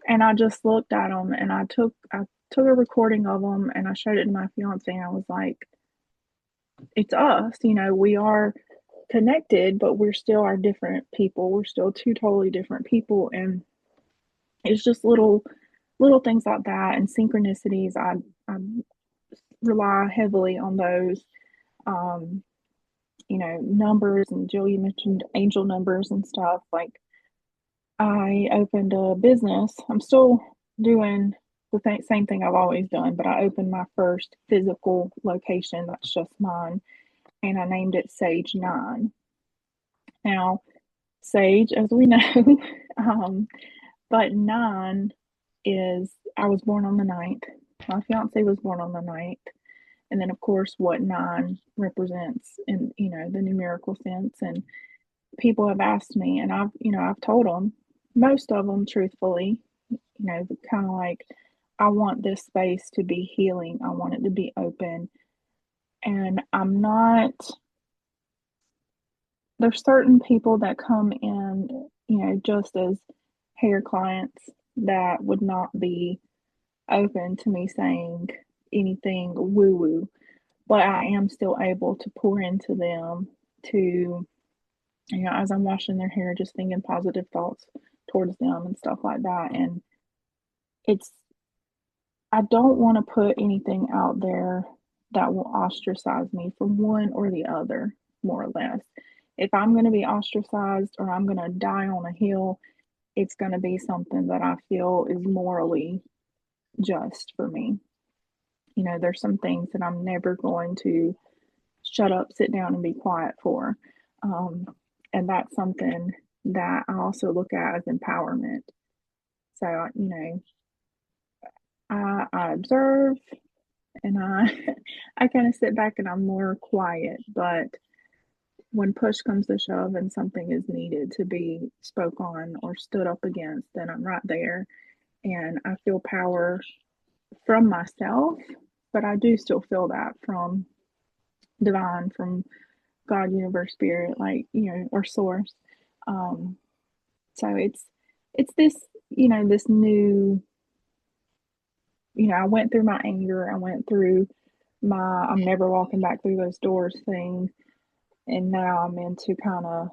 B: And I just looked at them, and I took a recording of them, and I showed it to my fiance, and I was like, it's us, we are connected, but we're still our different people. We're still two totally different people. And it's just little things like that, and synchronicities. I rely heavily on those. Numbers, and Jill, you mentioned angel numbers and stuff. Like, I opened a business. I'm still doing the same thing I've always done, but I opened my first physical location that's just mine, and I named it Sage 9. Now, Sage, as we know, but 9 is, I was born on the 9th. My fiance was born on the 9th. And then, of course, what 9 represents in, the numerical sense. And people have asked me, and I've told them, most of them truthfully, kind of like, I want this space to be healing. I want it to be open. And there's certain people that come in, just as hair clients that would not be open to me saying anything woo woo, but I am still able to pour into them to, as I'm washing their hair, just thinking positive thoughts towards them and stuff like that. And I don't want to put anything out there that will ostracize me from one or the other, more or less. If I'm going to be ostracized or I'm going to die on a hill, it's going to be something that I feel is morally just for me. There's some things that I'm never going to shut up, sit down, and be quiet for. And that's something that I also look at as empowerment. So, I observe, and I kind of sit back and I'm more quiet. But when push comes to shove and something is needed to be spoke on or stood up against, then I'm right there. And I feel power from myself, but I do still feel that from divine, from God, universe, spirit, or source. So it's this, this new, I went through my anger, I went through my I'm never walking back through those doors thing, and now I'm into kind of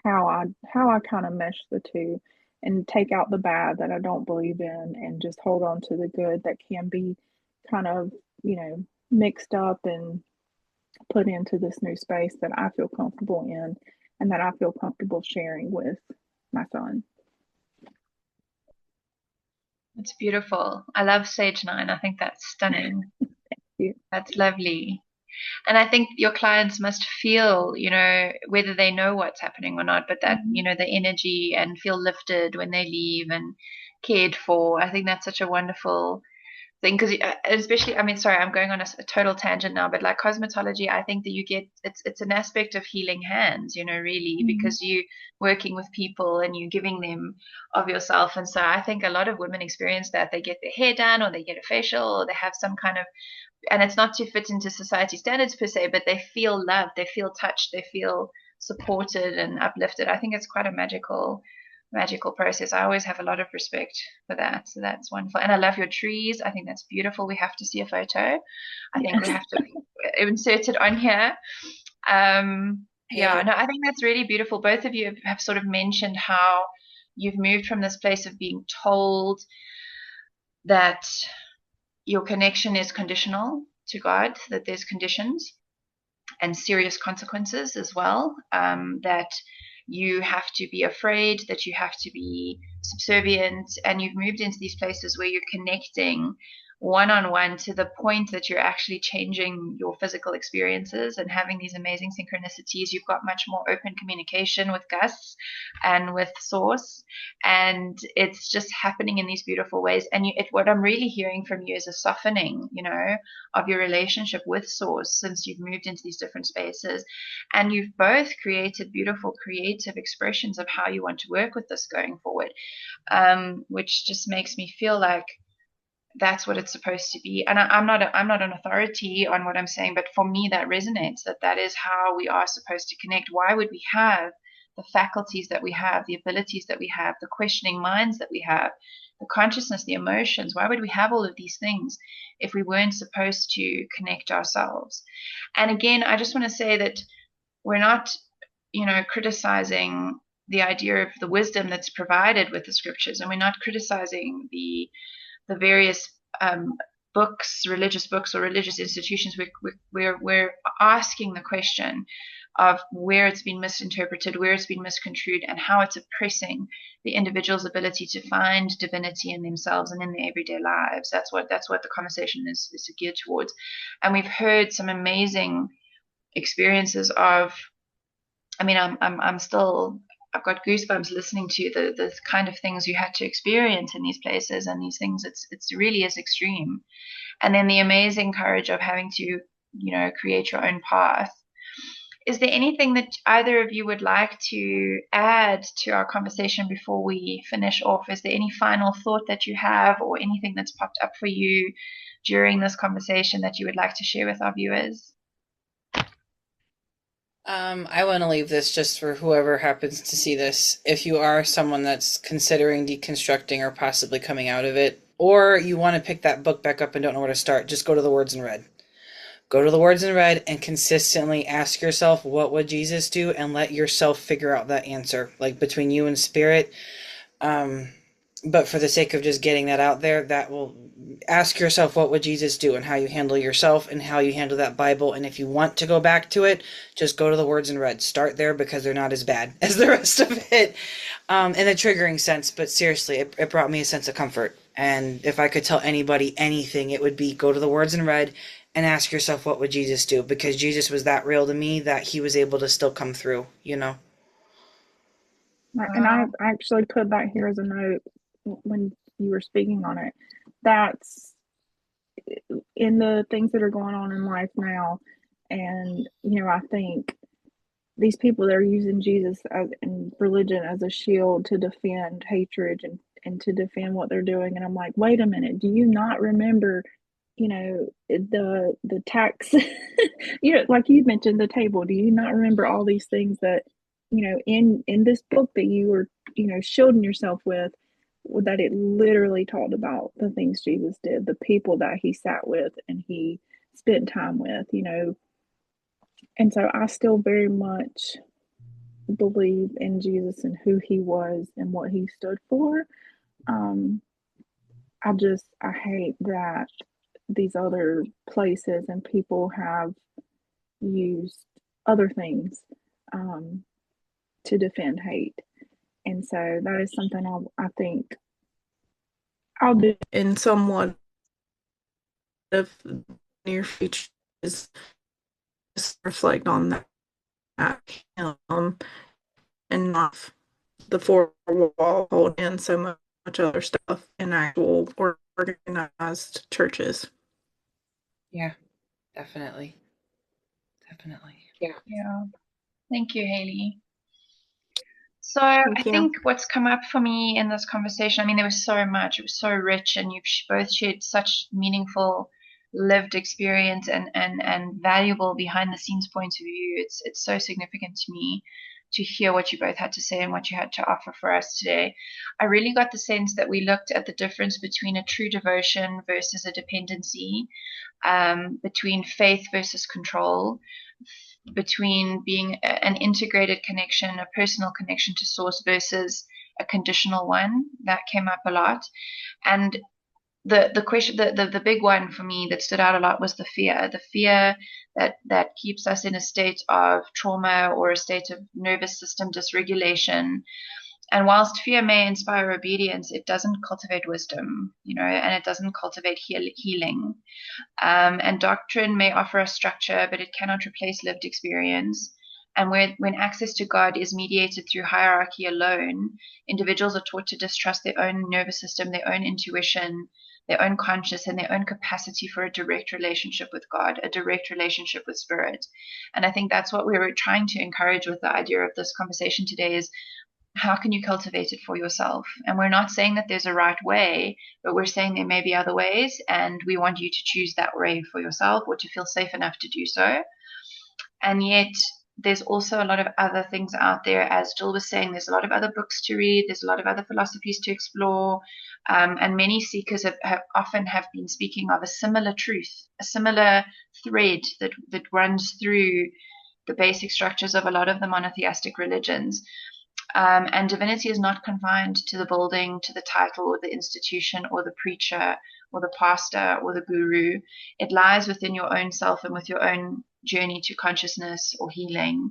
B: how I kind of mesh the two and take out the bad that I don't believe in and just hold on to the good that can be kind of, mixed up and put into this new space that I feel comfortable in and that I feel comfortable sharing with my son.
A: It's beautiful. I love Sage 9. I think that's stunning.
B: Thank you.
A: That's lovely. And I think your clients must feel, whether they know what's happening or not, but that, the energy, and feel lifted when they leave and cared for. I think that's such a wonderful thing, because especially, sorry, I'm going on a total tangent now, but like cosmetology, I think that you get, it's an aspect of healing hands, really, because you working with people and you giving them of yourself. And so I think a lot of women experience that. They get their hair done, or they get a facial, or they have some kind of, and it's not to fit into society standards per se, but they feel loved, they feel touched, they feel supported and uplifted. I think it's quite a magical magical process. I always have a lot of respect for that. So that's wonderful. And I love your trees. I think that's beautiful. We have to see a photo. I think we have to insert it on here. Yeah, no, I think that's really beautiful. Both of you have sort of mentioned how you've moved from this place of being told that your connection is conditional to God, that there's conditions and serious consequences as well, that you have to be afraid, that you have to be subservient, and you've moved into these places where you're connecting one-on-one to the point that you're actually changing your physical experiences and having these amazing synchronicities. You've got much more open communication with Gus and with Source, and it's just happening in these beautiful ways. And what I'm really hearing from you is a softening, of your relationship with Source since you've moved into these different spaces. And you've both created beautiful creative expressions of how you want to work with this going forward, which just makes me feel like that's what it's supposed to be. And I'm not an authority on what I'm saying, but for me that resonates, that is how we are supposed to connect. Why would we have the faculties that we have, the abilities that we have, the questioning minds that we have, the consciousness, the emotions? Why would we have all of these things if we weren't supposed to connect ourselves? And again, I just want to say that we're not, criticizing the idea of the wisdom that's provided with the scriptures, and we're not criticizing the various books, religious books or religious institutions. We're asking the question of where it's been misinterpreted, where it's been misconstrued, and how it's oppressing the individual's ability to find divinity in themselves and in their everyday lives. That's what the conversation is geared towards. And we've heard some amazing experiences of, I've got goosebumps listening to the kind of things you had to experience in these places and these things. It's really is extreme. And then the amazing courage of having to, create your own path. Is there anything that either of you would like to add to our conversation before we finish off? Is there any final thought that you have or anything that's popped up for you during this conversation that you would like to share with our viewers?
C: I want to leave this just for whoever happens to see this. If you are someone that's considering deconstructing or possibly coming out of it, or you want to pick that book back up and don't know where to start, just go to the Words in Red. Go to the Words in Red and consistently ask yourself, what would Jesus do? And let yourself figure out that answer, like between you and Spirit. But for the sake of just getting that out there, that will ask yourself, what would Jesus do, and how you handle yourself and how you handle that Bible. And if you want to go back to it, just go to the Words in Red. Start there because they're not as bad as the rest of it in a triggering sense. But seriously, it brought me a sense of comfort. And if I could tell anybody anything, it would be go to the Words in Red and ask yourself, what would Jesus do? Because Jesus was that real to me that he was able to still come through, And
B: I actually put that here as a note when you were speaking on it. That's in the things that are going on in life now. And, I think these people that are using Jesus and religion as a shield to defend hatred and to defend what they're doing. And I'm like, wait a minute, do you not remember, the tax, like you mentioned, the table? Do you not remember all these things that, in this book that you were, shielding yourself with, that it literally talked about the things Jesus did, the people that he sat with and he spent time with, And so I still very much believe in Jesus and who he was and what he stood for. I hate that these other places and people have used other things to defend hate. And so that is something I think I'll do in somewhat of near future, is just reflect on that and not the four wall hold in so much other stuff in actual organized churches.
C: Yeah, definitely.
A: Yeah. Thank you, Haley. So I think what's come up for me in this conversation, there was so much, it was so rich, and you've both shared such meaningful lived experience and valuable behind the scenes points of view. It's so significant to me to hear what you both had to say and what you had to offer for us today. I really got the sense that we looked at the difference between a true devotion versus a dependency, between faith versus control, between being an integrated connection, a personal connection to source versus a conditional one. That came up a lot. And the question, the big one for me that stood out a lot was the fear that keeps us in a state of trauma or a state of nervous system dysregulation. And whilst fear may inspire obedience, it doesn't cultivate wisdom, and it doesn't cultivate healing. And doctrine may offer a structure, but it cannot replace lived experience. And when access to God is mediated through hierarchy alone, individuals are taught to distrust their own nervous system, their own intuition, their own conscience, and their own capacity for a direct relationship with God, a direct relationship with Spirit. And I think that's what we were trying to encourage with the idea of this conversation today is, how can you cultivate it for yourself? And we're not saying that there's a right way, but we're saying there may be other ways, and we want you to choose that way for yourself or to feel safe enough to do so. And yet there's also a lot of other things out there. As Jill was saying, there's a lot of other books to read. There's a lot of other philosophies to explore. And many seekers have often been speaking of a similar truth, a similar thread that runs through the basic structures of a lot of the monotheistic religions. And divinity is not confined to the building, to the title, or the institution, or the preacher, or the pastor, or the guru. It lies within your own self and with your own journey to consciousness or healing.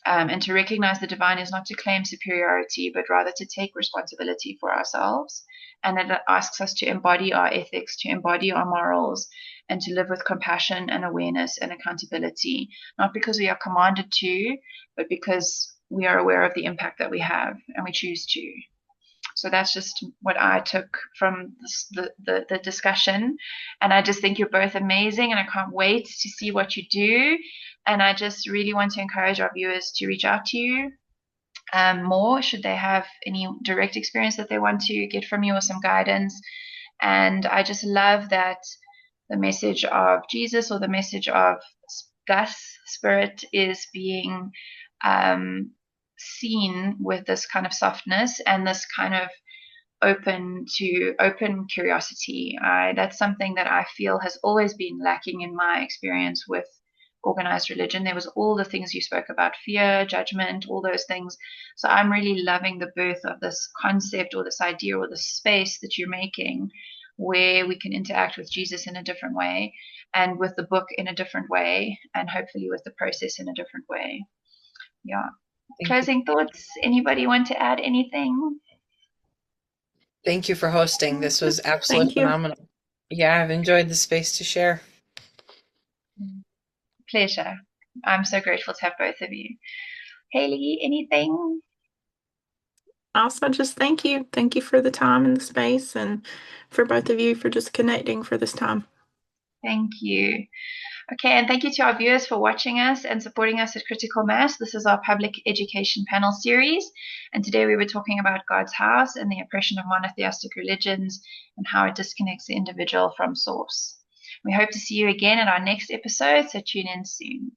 A: And to recognize the divine is not to claim superiority, but rather to take responsibility for ourselves. And it asks us to embody our ethics, to embody our morals, and to live with compassion and awareness and accountability, not because we are commanded to, but because we are aware of the impact that we have and we choose to. So that's just what I took from the discussion. And I just think you're both amazing, and I can't wait to see what you do. And I just really want to encourage our viewers to reach out to you more, should they have any direct experience that they want to get from you or some guidance. And I just love that the message of Jesus, or the message of thus Spirit, is being seen with this kind of softness and this kind of open curiosity. That's something that I feel has always been lacking in my experience with organized religion. There was all the things you spoke about, fear, judgment, all those things. So I'm really loving the birth of this concept, or this idea, or this space that you're making, where we can interact with Jesus in a different way, and with the book in a different way, and hopefully with the process in a different way. Yeah. Closing thoughts. Anybody want to add anything?
C: Thank you for hosting. This was absolutely phenomenal. Yeah, I've enjoyed the space to share.
A: Pleasure. I'm so grateful to have both of you. Haley, anything?
B: Also, just thank you. Thank you for the time and the space, and for both of you for just connecting for this time.
A: Thank you. Okay, and thank you to our viewers for watching us and supporting us at Critical Mass. This is our public education panel series, and today we were talking about God's house and the oppression of monotheistic religions and how it disconnects the individual from source. We hope to see you again in our next episode, so tune in soon.